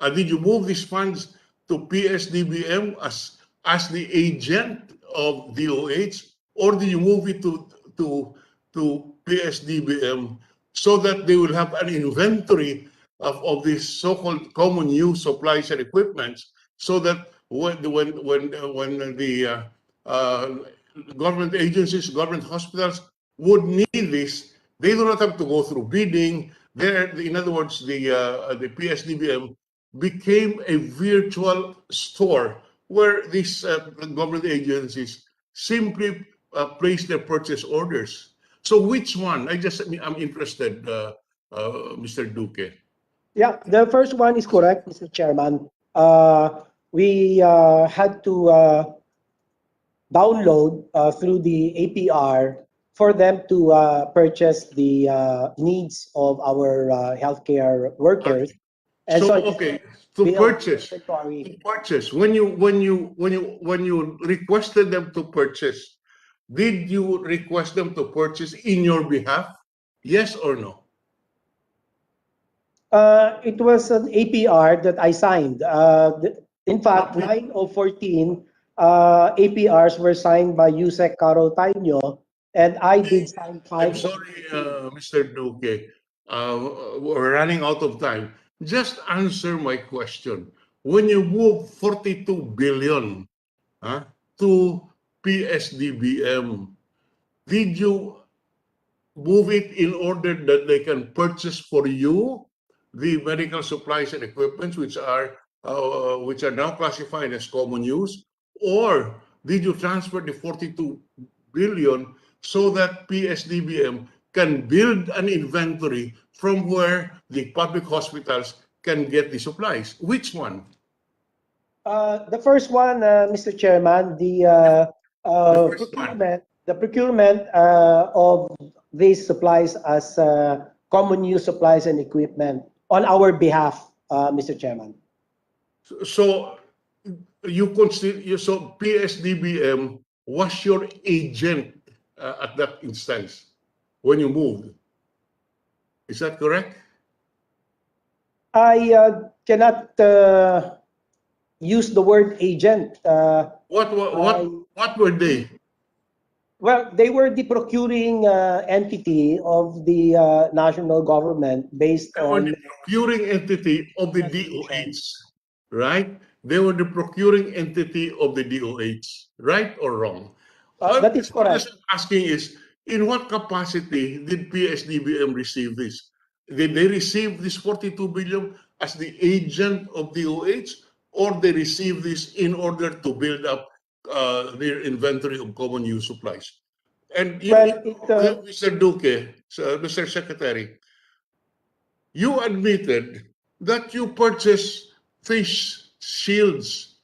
Did you move these funds to PSDBM as the agent of DOH, or do you move it to PSDBM so that they will have an inventory of these so-called common use supplies and equipments, so that when the government agencies, government hospitals would need this, they do not have to go through bidding. In other words, the PSDBM became a virtual store where these government agencies simply place their purchase orders. So which one? I'm interested, Mr. Duque. Yeah, the first one is correct, Mr. Chairman. We had to download through the APR for them to purchase the needs of our healthcare workers. And So it okay, built purchase. inventory. To purchase. When you requested them to purchase, did you request them to purchase in your behalf? Yes or no? It was an APR that I signed. In fact, 9 of 14 APRs were signed by Yusek Caro Taino, and I did sign 5. I'm sorry, Mr. Duque. We're running out of time. Just answer my question. When you move 42 billion to PSDBM, did you move it in order that they can purchase for you the medical supplies and equipment, which are now classified as common use, or did you transfer the 42 billion so that PSDBM can build an inventory from where the public hospitals can get the supplies? Which one? The first one, Mr. Chairman, the procurement of these supplies as common use supplies and equipment on our behalf, Mr. Chairman. So you consider, so PSDBM was your agent at that instance when you moved. Is that correct? I cannot use the word agent. What were they? Well, they were the procuring entity of the national government based on the procuring entity of the DOH, right? They were the procuring entity of the DOH, right or wrong? That is correct. What I'm asking is, in what capacity did PSDBM receive this? Did they receive this 42 billion as the agent of DOH, or they received this in order to build up their inventory of common use supplies? And Mr. Duque, Mr. Secretary, you admitted that you purchased face shields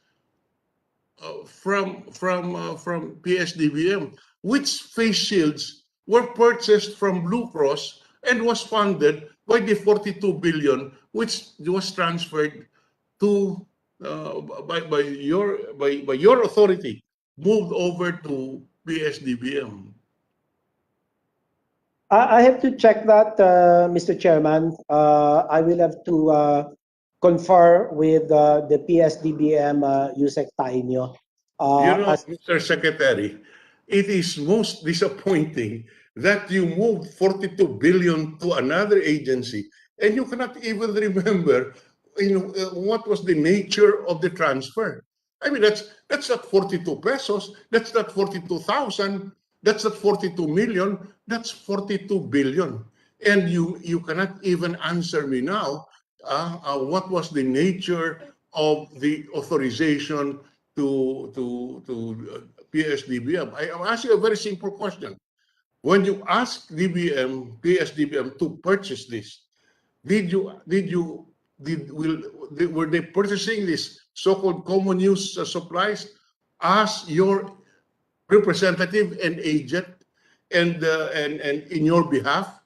from PSDBM. Which face shields were purchased from Blue Cross and was funded by the 42 billion, which was transferred to by your authority, moved over to PSDBM. I have to check that, Mr. Chairman. I will have to confer with the PSDBM Yusek Taino. Mr. Secretary, it is most disappointing that you moved 42 billion to another agency and you cannot even remember what was the nature of the transfer. I mean, that's not 42 pesos, that's not 42,000, that's not 42 million, that's 42 billion. And you cannot even answer me now what was the nature of the authorization PSDBM. I am asking a very simple question. When you ask PSDBM to purchase this, were they purchasing this so-called common use supplies as your representative and agent and in your behalf,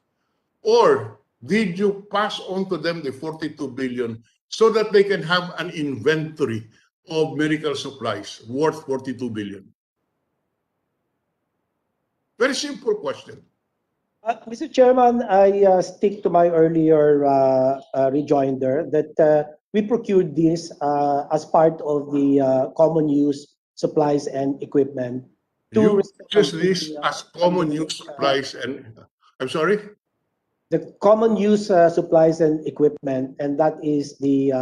or did you pass on to them the 42 billion so that they can have an inventory of medical supplies worth 42 billion? Very simple question. Mr. Chairman, I stick to my earlier rejoinder that we procured this as part of the common use supplies and equipment. You purchase this as common use supplies and, I'm sorry? The common use supplies and equipment, and that is the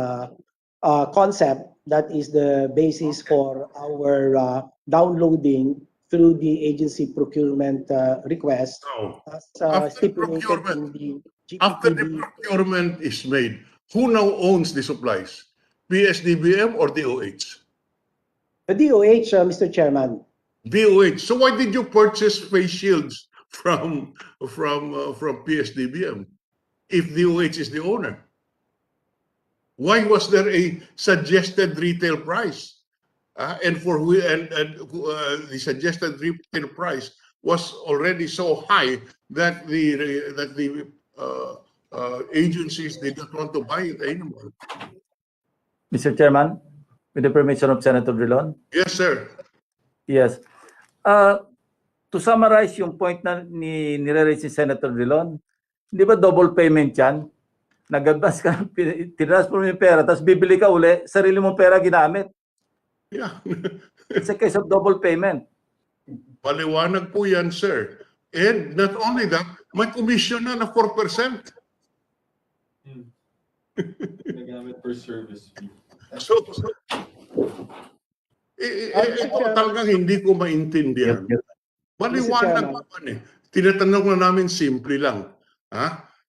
concept, that is the basis for our downloading through the agency procurement request. No. As After stipulated in the After the GPPB. procurement is made, who now owns the supplies? PSDBM or DOH? The DOH, Mr. Chairman. DOH. So why did you purchase face shields from PSDBM if DOH is the owner? Why was there a suggested retail price? And the suggested retail price was already so high that the agencies did not want to buy it anymore. Mr. Chairman, with the permission of Senator Drilon. Yes, sir. Yes. To summarize yung point na nire-raise ni Senator Drilon, di ba double payment yan? Nag-advance ka, tinransfer mo yung pera, tapos bibili ka uli, sarili mong pera ginamit. Yeah. It's a case of double payment. Paliwanag po yan, sir. And not only that, may commission na 4%. Nagamit per service fee. So, ito talagang hindi ko maintindihan. Maliwanag naman eh. Tinatanong na namin simple lang.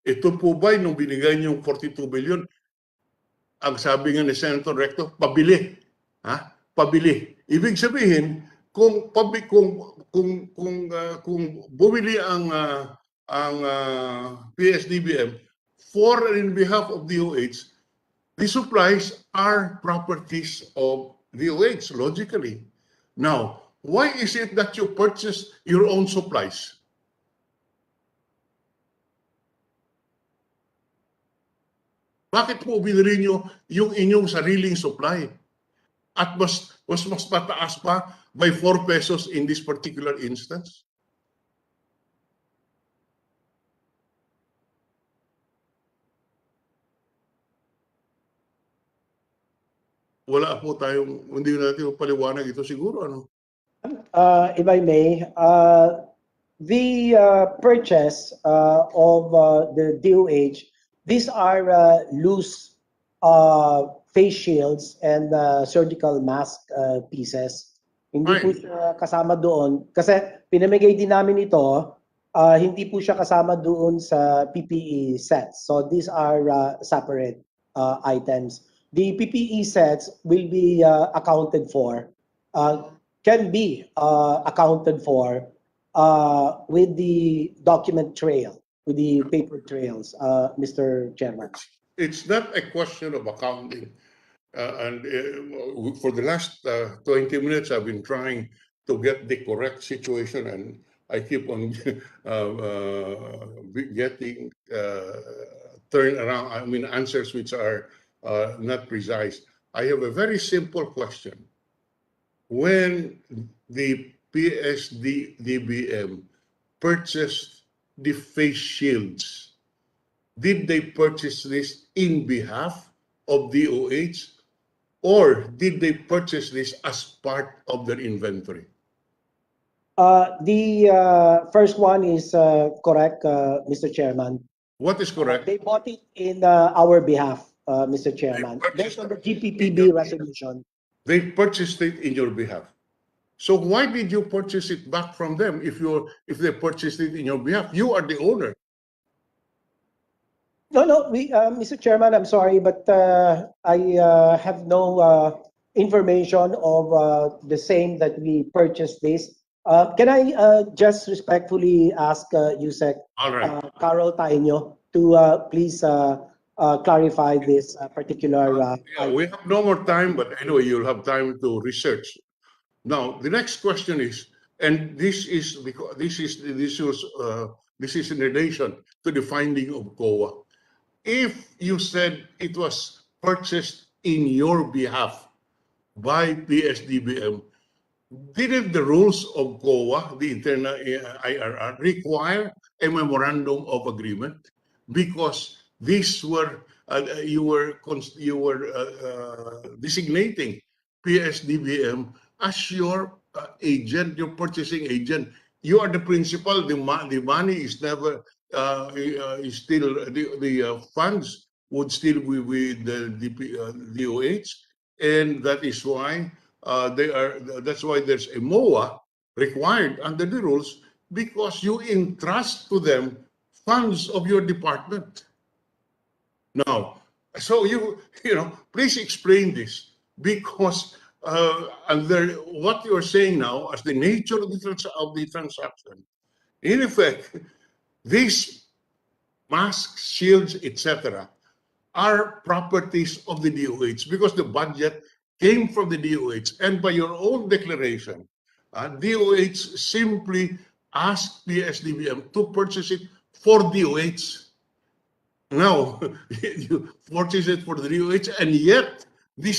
Ito po ba nung binigay niyong 42 billion, ang sabi nga ni Senator Recto, pabili. Pabili. Ibig sabihin, kung bumili ang PSDBM for and in behalf of DOH, the supplies are properties of DOH, logically. Now, why is it that you purchase your own supplies? Bakit po binili nyo yung inyong sariling supply? At mas mataas pa by 4 pesos in this particular instance? Wala po tayong, hindi natin paliwanag ito siguro, ano? If I may, the purchase of the DOH, these are loose face shields and surgical mask pieces. Hindi po siya kasama doon. Kasi pinamigay din namin ito, hindi po siya kasama doon sa PPE sets. So these are separate items. The PPE sets will be accounted for, can be accounted for with the document trail, with the paper trails, Mr. Chairman. It's not a question of accounting. For the last 20 minutes, I've been trying to get the correct situation, and I keep on getting turned around. I mean, answers which are not precise. I have a very simple question. When the PSDBM purchased the face shields, did they purchase this in behalf of DOH, or did they purchase this as part of their inventory? The first one is correct, Mr. Chairman. What is correct? They bought it in our behalf, Mr. Chairman, based on the GPPB resolution. They purchased it in your behalf. So why did you purchase it back from them if they purchased it in your behalf? You are the owner. No, Mr. Chairman, I'm sorry, but I have no information of the same that we purchased this. Can I just respectfully ask Yusek All right. Carol Taino to please clarify this particular Yeah, we have no more time, but anyway, you'll have time to research. Now, the next question is, and this is because this is in relation to the finding of COA. If you said it was purchased in your behalf by PSDBM, didn't the rules of COA, the internal IRR, require a memorandum of agreement? Because these were you were designating PSDBM as your agent, your purchasing agent. You are the principal. The money is never is still the funds would still be with the DOH, and that is why that's why there's a MOA required under the rules, because you entrust to them funds of your department. Now, so please explain this, because under what you're saying now as the nature of the transaction, in effect, these masks, shields, etc., are properties of the DOH because the budget came from the DOH. And by your own declaration, DOH simply asked the SDBM to purchase it for DOH. Now, you purchase it for the DOH, and yet the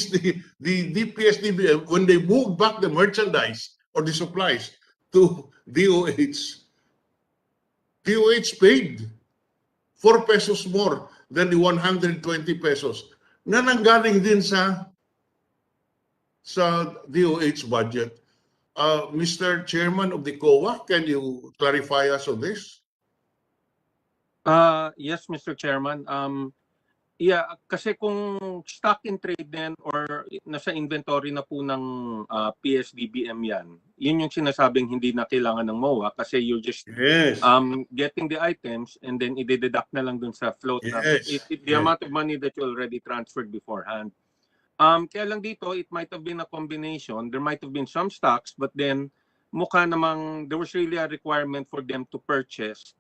PSDBM, when they moved back the merchandise or the supplies to DOH, DOH paid 4 pesos more than the 120 pesos na nanggaling din sa DOH budget. Mr. Chairman of the COA, can you clarify us on this? Yes, Mr. Chairman. Yeah, kasi kung stock in trade din or nasa inventory na po ng PSDBM yan, yun yung sinasabing hindi na kailangan ng MOA kasi you're just getting the items and then i-deduct na lang dun sa float na the amount of money that you already transferred beforehand. Kaya lang dito, it might have been a combination. There might have been some stocks, but then mukha namang there was really a requirement for them to purchase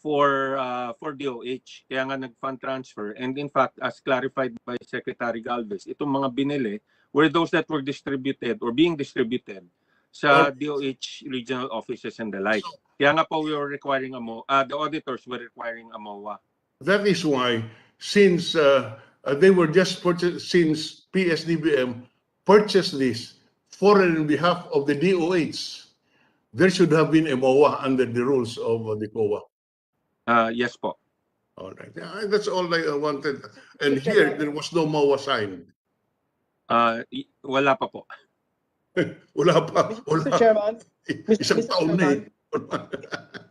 for DOH. Kaya nga nag-fund transfer. And in fact, as clarified by Secretary Galvez, itong mga binili were those that were distributed or being distributed sa DOH regional offices and the like. Kaya nga po we were requiring the auditors were requiring a MOA. That is why, since they were just purchased, since PSDBM purchased this for and on behalf of the DOH, there should have been a MOA under the rules of the COA. Yes po. All right. Yeah, that's all I wanted. And here, there was no MOA signed. Wala pa po. Wala pa. Mr. Chairman,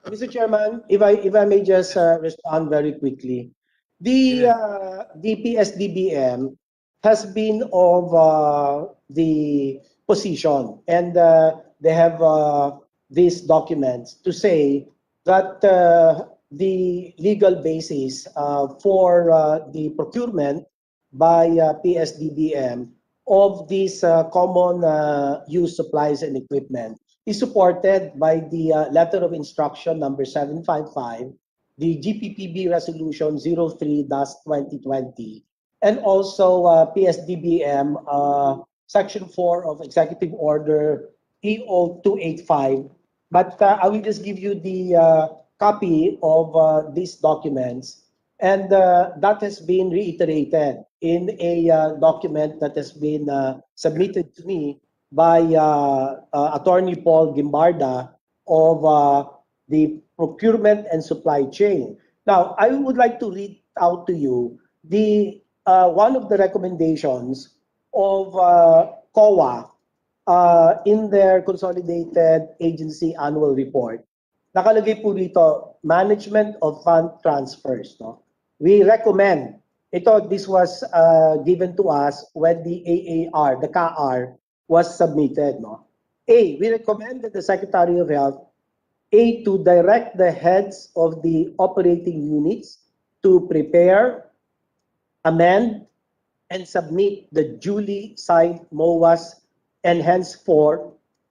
Mr. Chairman, if I may just respond very quickly. The PSDBM has been of the position, and they have these documents to say that the legal basis for the procurement by PSDBM of these common use supplies and equipment is supported by the letter of instruction number 755, the GPPB resolution 03-2020, and also PSDBM section 4 of executive order EO285. But I will just give you the copy of these documents, and that has been reiterated in a document that has been submitted to me by Attorney Paul Gimbarda of the procurement and supply chain. Now, I would like to read out to you the one of the recommendations of COA in their consolidated agency annual report. Nakalagay po dito, management of fund transfers. No? We recommend, this was given to us when the AAR, the CAR, was submitted. No? A, we recommend that the Secretary of Health, A, to direct the heads of the operating units to prepare, amend, and submit the duly signed MOAs and henceforth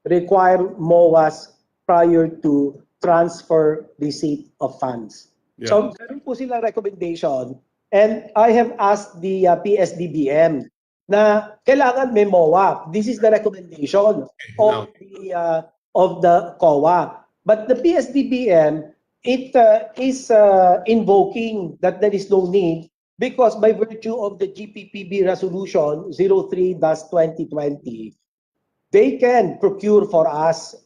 require MOAs prior to transfer receipt of funds. Yeah. So, meron po silang recommendation, and I have asked the PSDBM na kailangan may MOA. This is the recommendation of the COA. But the PSDBM, it is invoking that there is no need because by virtue of the GPPB Resolution 03-2020, they can procure for us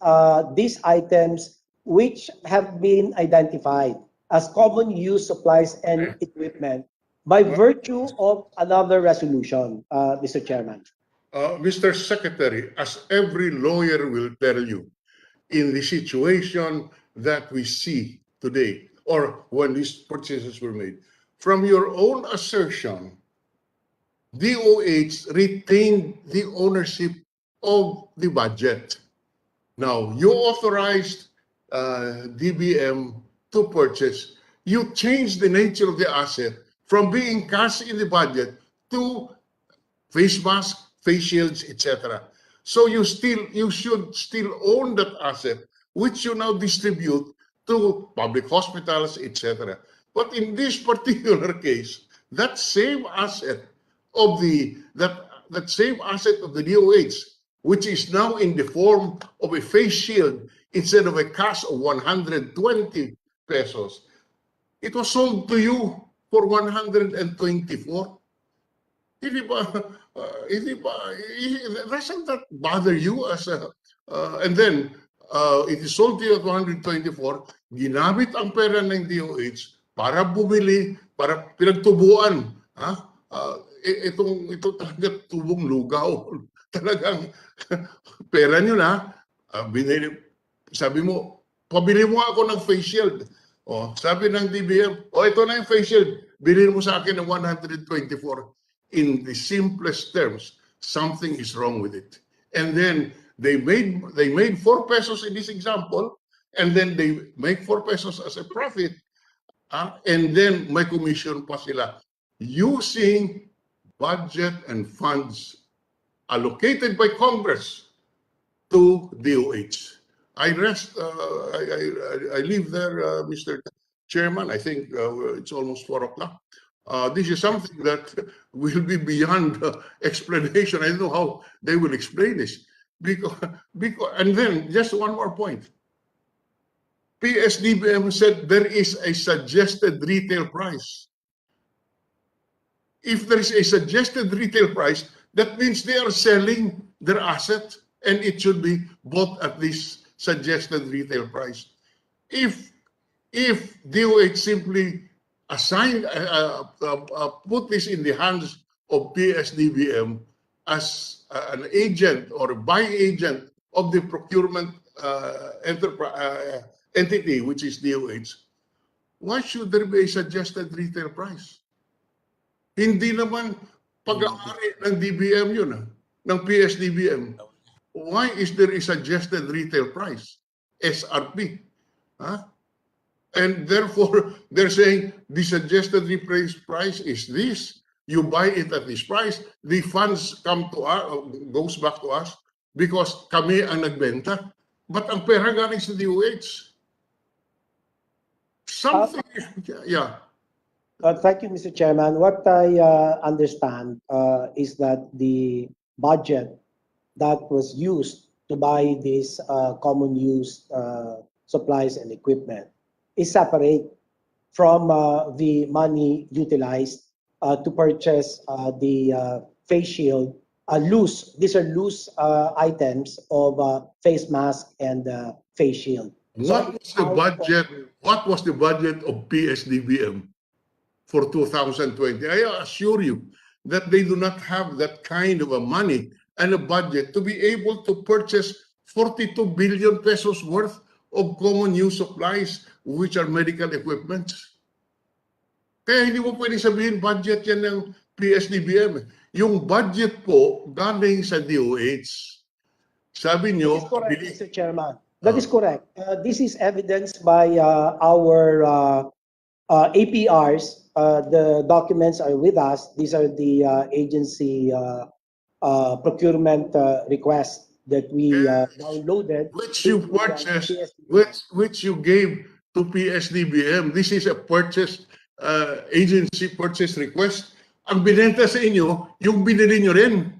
these items which have been identified as common use supplies and equipment by virtue of another resolution, Mr. Chairman. Mr. Secretary, as every lawyer will tell you, in the situation that we see today, or when these purchases were made, from your own assertion, DOH retained the ownership of the budget. Now, you authorized DBM to purchase. You changed the nature of the asset from being cash in the budget to face mask, face shields, etc. So you should still own that asset, which you now distribute to public hospitals, etc. But in this particular case, that same asset of the DOH, which is now in the form of a face shield instead of a cash of 120 pesos, it was sold to you for 124. Doesn't that bother you as a and then it is sold to you at 124, ginamit ang pera ng DOH para bumili, para pinagtubuan, ito talaga tubong lugaw. Talagang pera nyo na, binili, sabi mo, pabili mo ako ng face shield. Sabi ng DBM, ito na yung face shield, bilhin mo sa akin ng 124. In the simplest terms, something is wrong with it. And then they made 4 pesos in this example, and then they make 4 pesos as a profit, and then may commission pa sila using budget and funds allocated by Congress to DOH. I leave there, Mr. Chairman. I think it's almost 4 o'clock. This is something that will be beyond explanation. I don't know how they will explain this. And then, just one more point. PSDBM said there is a suggested retail price. If there is a suggested retail price, that means they are selling their asset and it should be bought at this suggested retail price. If DOH simply put this in the hands of PSDBM as an agent or a buy agent of the procurement entity, which is DOH, why should there be a suggested retail price? Hindi naman pag-aari ng DBM yun, ng PSDBM. Why is there a suggested retail price? SRP. And therefore, they're saying the suggested retail price is this. You buy it at this price. The funds come to us, goes back to us because kami ang nagbenta. But ang pera galing sa DOH. Something, yeah. Thank you, Mr. Chairman. What I understand is that the budget that was used to buy these common use supplies and equipment is separate from the money utilized to purchase the face shield, loose. These are loose items of face mask and face shield. What was the budget of PSDBM for 2020? I assure you that they do not have that kind of a money and a budget to be able to purchase 42 billion pesos worth of common use supplies, which are medical equipment. Kaya hindi mo pwede sabihin budget yan ng PSDBM. Yung budget po galing sa DOH. Sabi nyo, that is correct, Mr. Chairman. That is correct. This is evidenced by our APRs the documents are with us. These are the agency procurement requests that we downloaded Which you into purchased, PSDBM. which you gave to PSDBM. This is a purchase agency purchase request. Ang binenta sa inyo, yung binili nyo rin.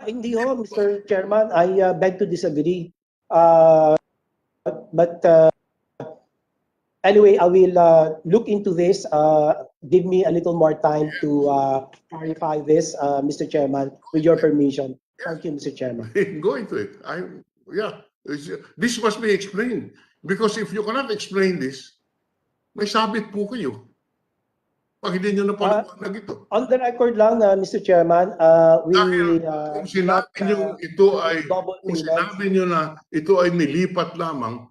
Hindi ho, Mr. Chairman, I beg to disagree. But anyway, I will look into this. Give me a little more time to clarify this, Mr. Chairman, with your permission. Thank you, Mr. Chairman. Go into it. This must be explained. Because if you cannot explain this, may sabit po kayo. Pag hindi nyo napaliwanag ito. On the record lang, Mr. Chairman, we Kung sinabi nyo ito ay, kung sinabi nyo na ito ay nilipat lamang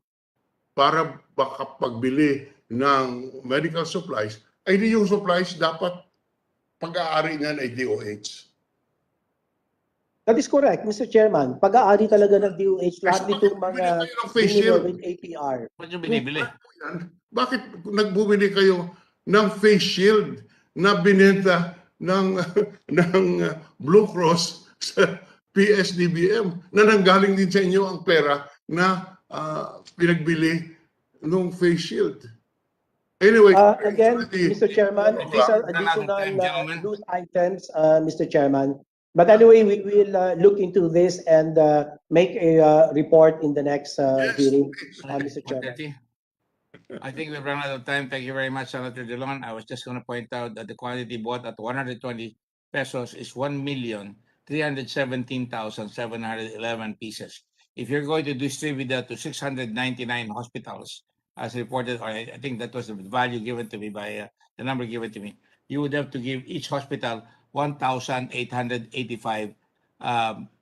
para pagbili ng medical supplies, ay di yung supplies dapat pag-aari niyan ay DOH. That is correct, Mr. Chairman. Pag-aari talaga ng DOH lahat nitong mga binili with APR. Ba't yung binibili? Bakit nagbumili kayo ng face shield na binenta ng Blue Cross sa PSDBM na nanggaling din sa inyo ang pera na pinagbili ng face shield? Anyway, again, Mr. Chairman, these are additional loose items, Mr. Chairman. But anyway, we will look into this and make a report in the next hearing, Mr. Chairman. I think we've run out of time. Thank you very much, Senator De Leon. I was just going to point out that the quantity bought at 120 pesos is 1,317,711 pieces. If you're going to distribute that to 699 hospitals, as reported, or I think that was the value given to me by the number given to me, you would have to give each hospital 1,885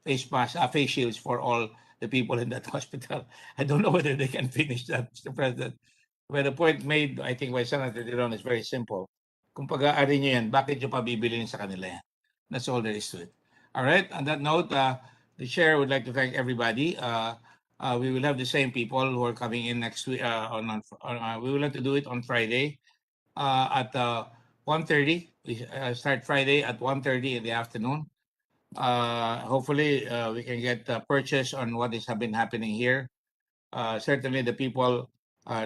face shields for all the people in that hospital. I don't know whether they can finish that, Mr. President. But the point made, I think, by Senator De Leon is very simple. Kung pag-aari nyo yan, bakit nyo pa bibilin sa kanila yan? That's all there is to it. All right, on that note, the chair would like to thank everybody. We will have the same people who are coming in next week. We will have to do it on Friday at 1:30. We start Friday at 1:30 in the afternoon. Hopefully, we can get purchase on what has been happening here. Certainly, the people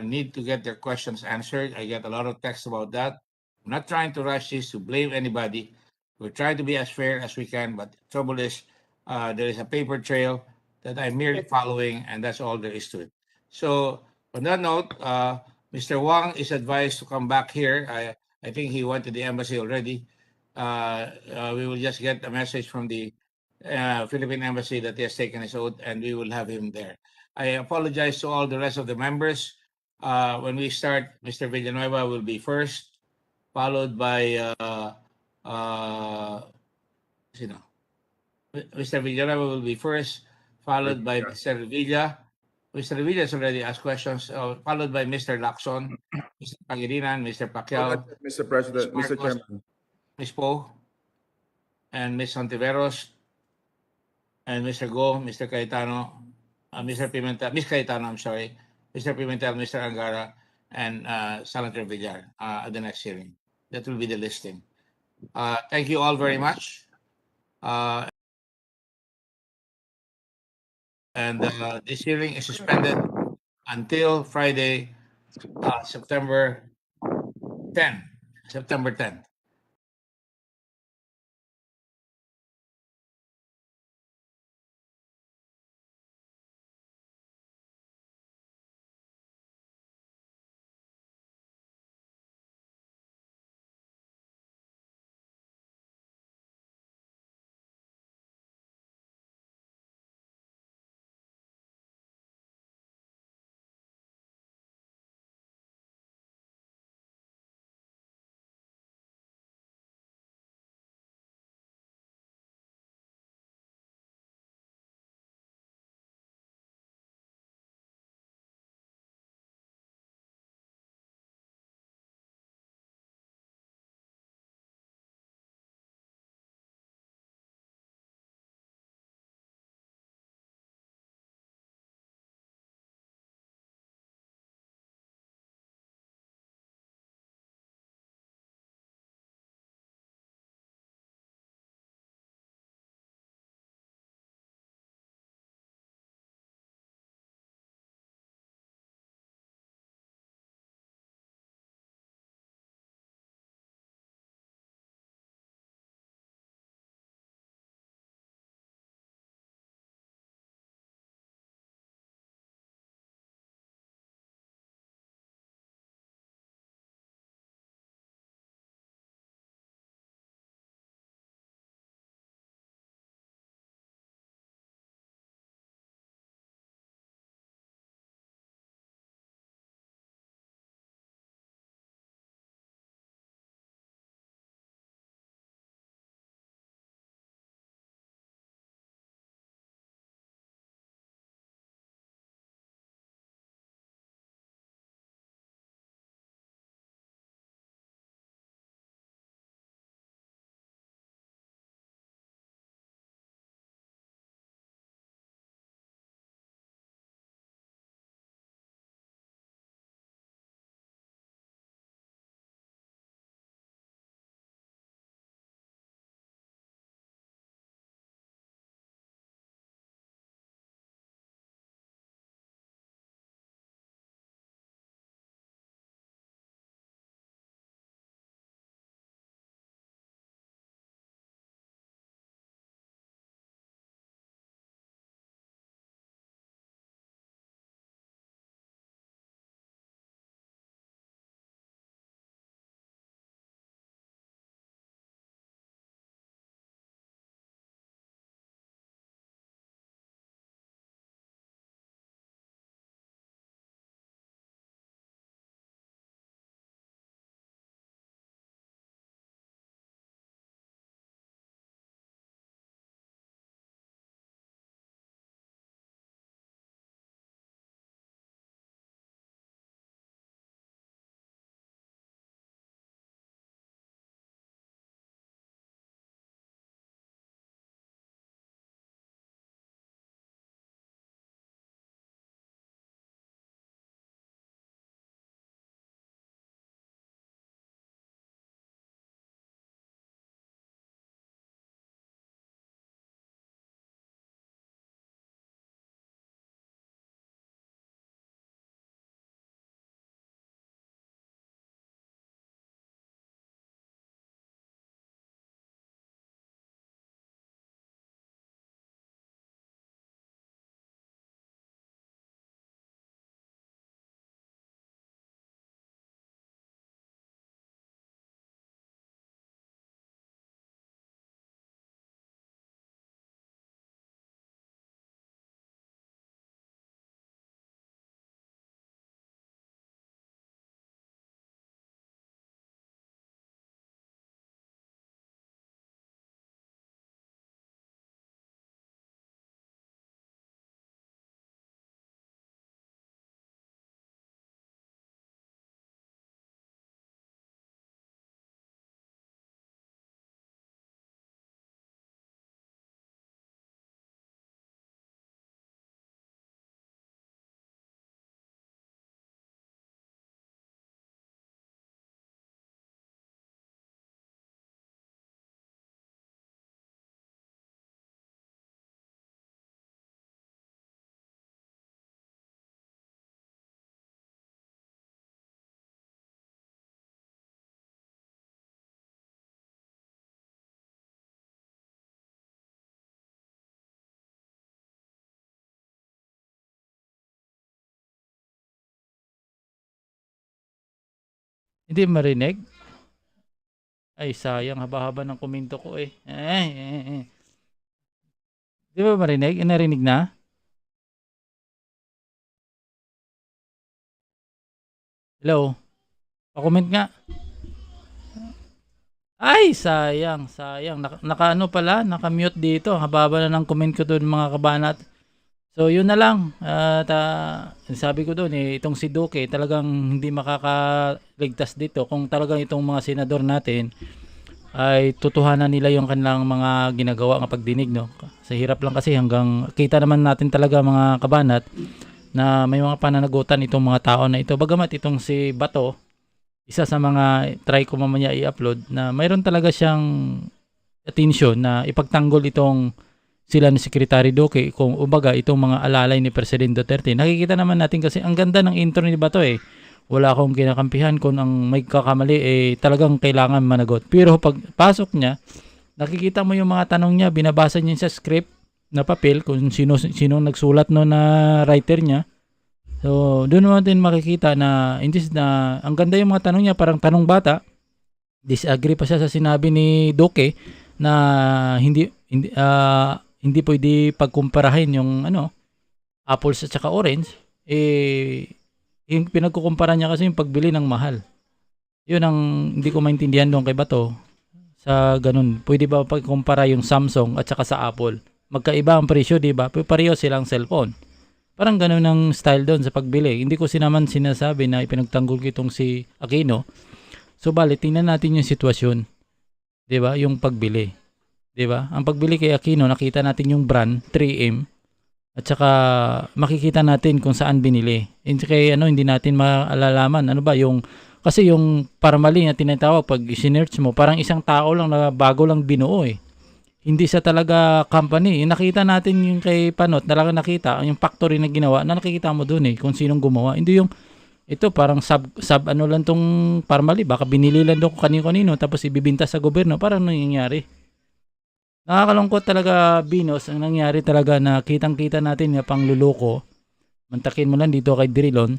need to get their questions answered. I get a lot of texts about that. I'm not trying to rush this to blame anybody. We're trying to be as fair as we can, but the trouble is there is a paper trail that I'm merely following, and that's all there is to it. So on that note, Mr. Wang is advised to come back here. I think he went to the embassy already. We will just get a message from the Philippine embassy that he has taken his oath, and we will have him there. I apologize to all the rest of the members. When we start, Mr. Villanueva will be first, followed by Mr. Villanueva will be first, followed by Mr. Villa. Mr. Villa has already asked questions, followed by Mr. Lacson, Mr. Pangilinan, Mr. Pacquiao, Mr. President, Ms. Mr. Marcos, Chairman. Ms. Poe, and Ms. Santiveros, and Mr. Go, Mr. Cayetano, Mr. Pimentel, Ms. Cayetano, I'm sorry, Mr. Pimentel, Mr. Angara, and Senator Villar at the next hearing. That will be the listing. Thank you all very much. And this hearing is suspended until Friday, September 10. Hindi marinig? Ay, sayang. Haba-haba ng komento ko eh. Di ba marinig? Narinig na? Hello? Pa-comment nga. Ay, sayang, sayang. Naka-ano pala, naka-mute dito. Haba-haba na ng comment ko doon mga kabanat. So, yun na lang. At sabi ko doon, itong si Duque talagang hindi makakaligtas dito kung talagang itong mga senador natin ay tutuhanan nila yung kanilang mga ginagawa ng pagdinig, no? Sa hirap lang kasi hanggang kita naman natin talaga mga kabanat na may mga pananagutan itong mga tao na ito. Bagamat itong si Bato, isa sa mga try ko mamaya i-upload na mayroon talaga siyang attention na ipagtanggol itong sila ni Secretary Duque kung ubaga itong mga alalay ni Presidente Duterte. Nakikita naman natin kasi ang ganda ng intro ni Bato eh. Wala akong kinakampihan kung ang may kakamali talagang kailangan managot. Pero pag pasok niya, nakikita mo yung mga tanong niya, binabasa niya sa script na papel kung sino nagsulat no na writer niya. So, doon natin makikita na ang ganda yung mga tanong niya, parang tanong bata. Disagree pa siya sa sinabi ni Duque na hindi pwede pagkumparahin yung apples at saka orange. Yung pinagkukumpara niya kasi yung pagbili ng mahal. Yun ang hindi ko maintindihan doon kay Bato. Sa ganun, pwede ba pagkumpara yung Samsung at saka sa Apple? Magkaiba ang presyo, di ba? Pareho silang cellphone. Parang ganun ang style doon sa pagbili. Hindi ko naman sinasabi na ipinagtanggol ko itong si Aquino. So bali, tingnan natin yung sitwasyon. 'Di ba? Yung pagbili. 'Di ba? Ang pagbili kay Aquino, nakita natin yung brand 3M at saka makikita natin kung saan binili. Kaya hindi natin maalalaman ano ba yung kasi yung parmali na tinatawag pag i-search mo, parang isang tao lang na bago lang binuo eh. Hindi sa talaga company. Nakita natin yung kay Panot, talaga nakita yung factory na ginawa, na nakikita mo doon kung sinong gumawa. Hindi yung ito parang sub lang tong Parmali, baka binili lang doon kanino-kanino tapos ibibinta sa gobyerno. Parang nangyayari. Nakakalungkot talaga, Binos, ang nangyari talaga na kitang-kita natin na pangluloko. Mantakin mo lang dito kay Drilon,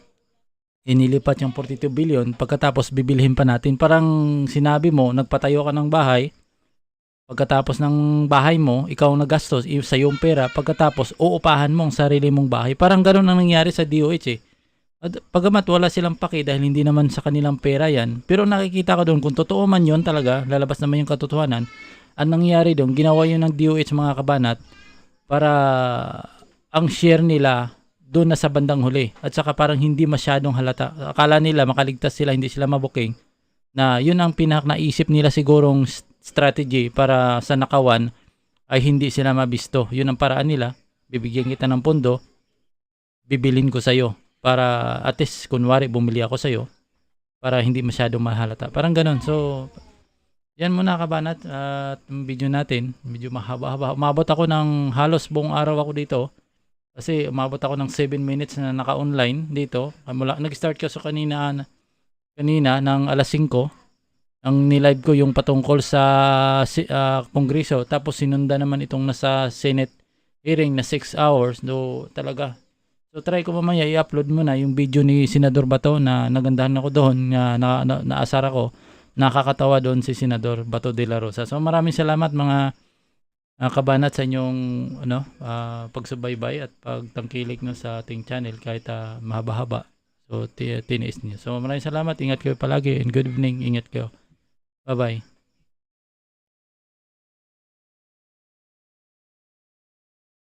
inilipat yung 42 billion, pagkatapos bibilhin pa natin. Parang sinabi mo, nagpatayo ka ng bahay, pagkatapos ng bahay mo, ikaw nagastos sa iyong pera, pagkatapos uupahan mo ang sarili mong bahay. Parang ganoon ang nangyari sa DOH eh. At pagamat wala silang paki dahil hindi naman sa kanilang pera yan, pero nakikita ko doon kung totoo man yun talaga, lalabas naman yung katotohanan. Ang nangyari doon, ginawa yun ng DOH mga kabanat para ang share nila doon na sa bandang huli. At saka parang hindi masyadong halata. Akala nila makaligtas sila, hindi sila mabuking. Na yun ang naisip nila sigurong strategy para sa nakawan ay hindi sila mabisto. Yun ang paraan nila. Bibigyan kita ng pondo, bibilin ko sa'yo. Para at least, kunwari, bumili ako sa'yo para hindi masyadong mahalata. Parang ganun. So, yan muna kabanat at video natin. Medyo mahaba-haba. Umabot ako ng halos buong araw ako dito. Kasi umabot ako ng 7 minutes na naka-online dito. Nag-start ko sa kanina ng alas 5. Ang nilive ko yung patungkol sa Kongreso. Tapos sinunda naman itong nasa Senate hearing na 6 hours. Do talaga. So try ko mamaya i-upload muna yung video ni Senador Bato na nagandahan ako doon. Naasar ako. Nakakatawa doon si Senador Bato de la Rosa. So maraming salamat mga kabanat sa inyong pagsubaybay at pagtangkilik sa ating channel kahit mahaba-haba. So tiniis niyo. So maraming salamat. Ingat kayo palagi and good evening. Ingat kayo. Bye-bye.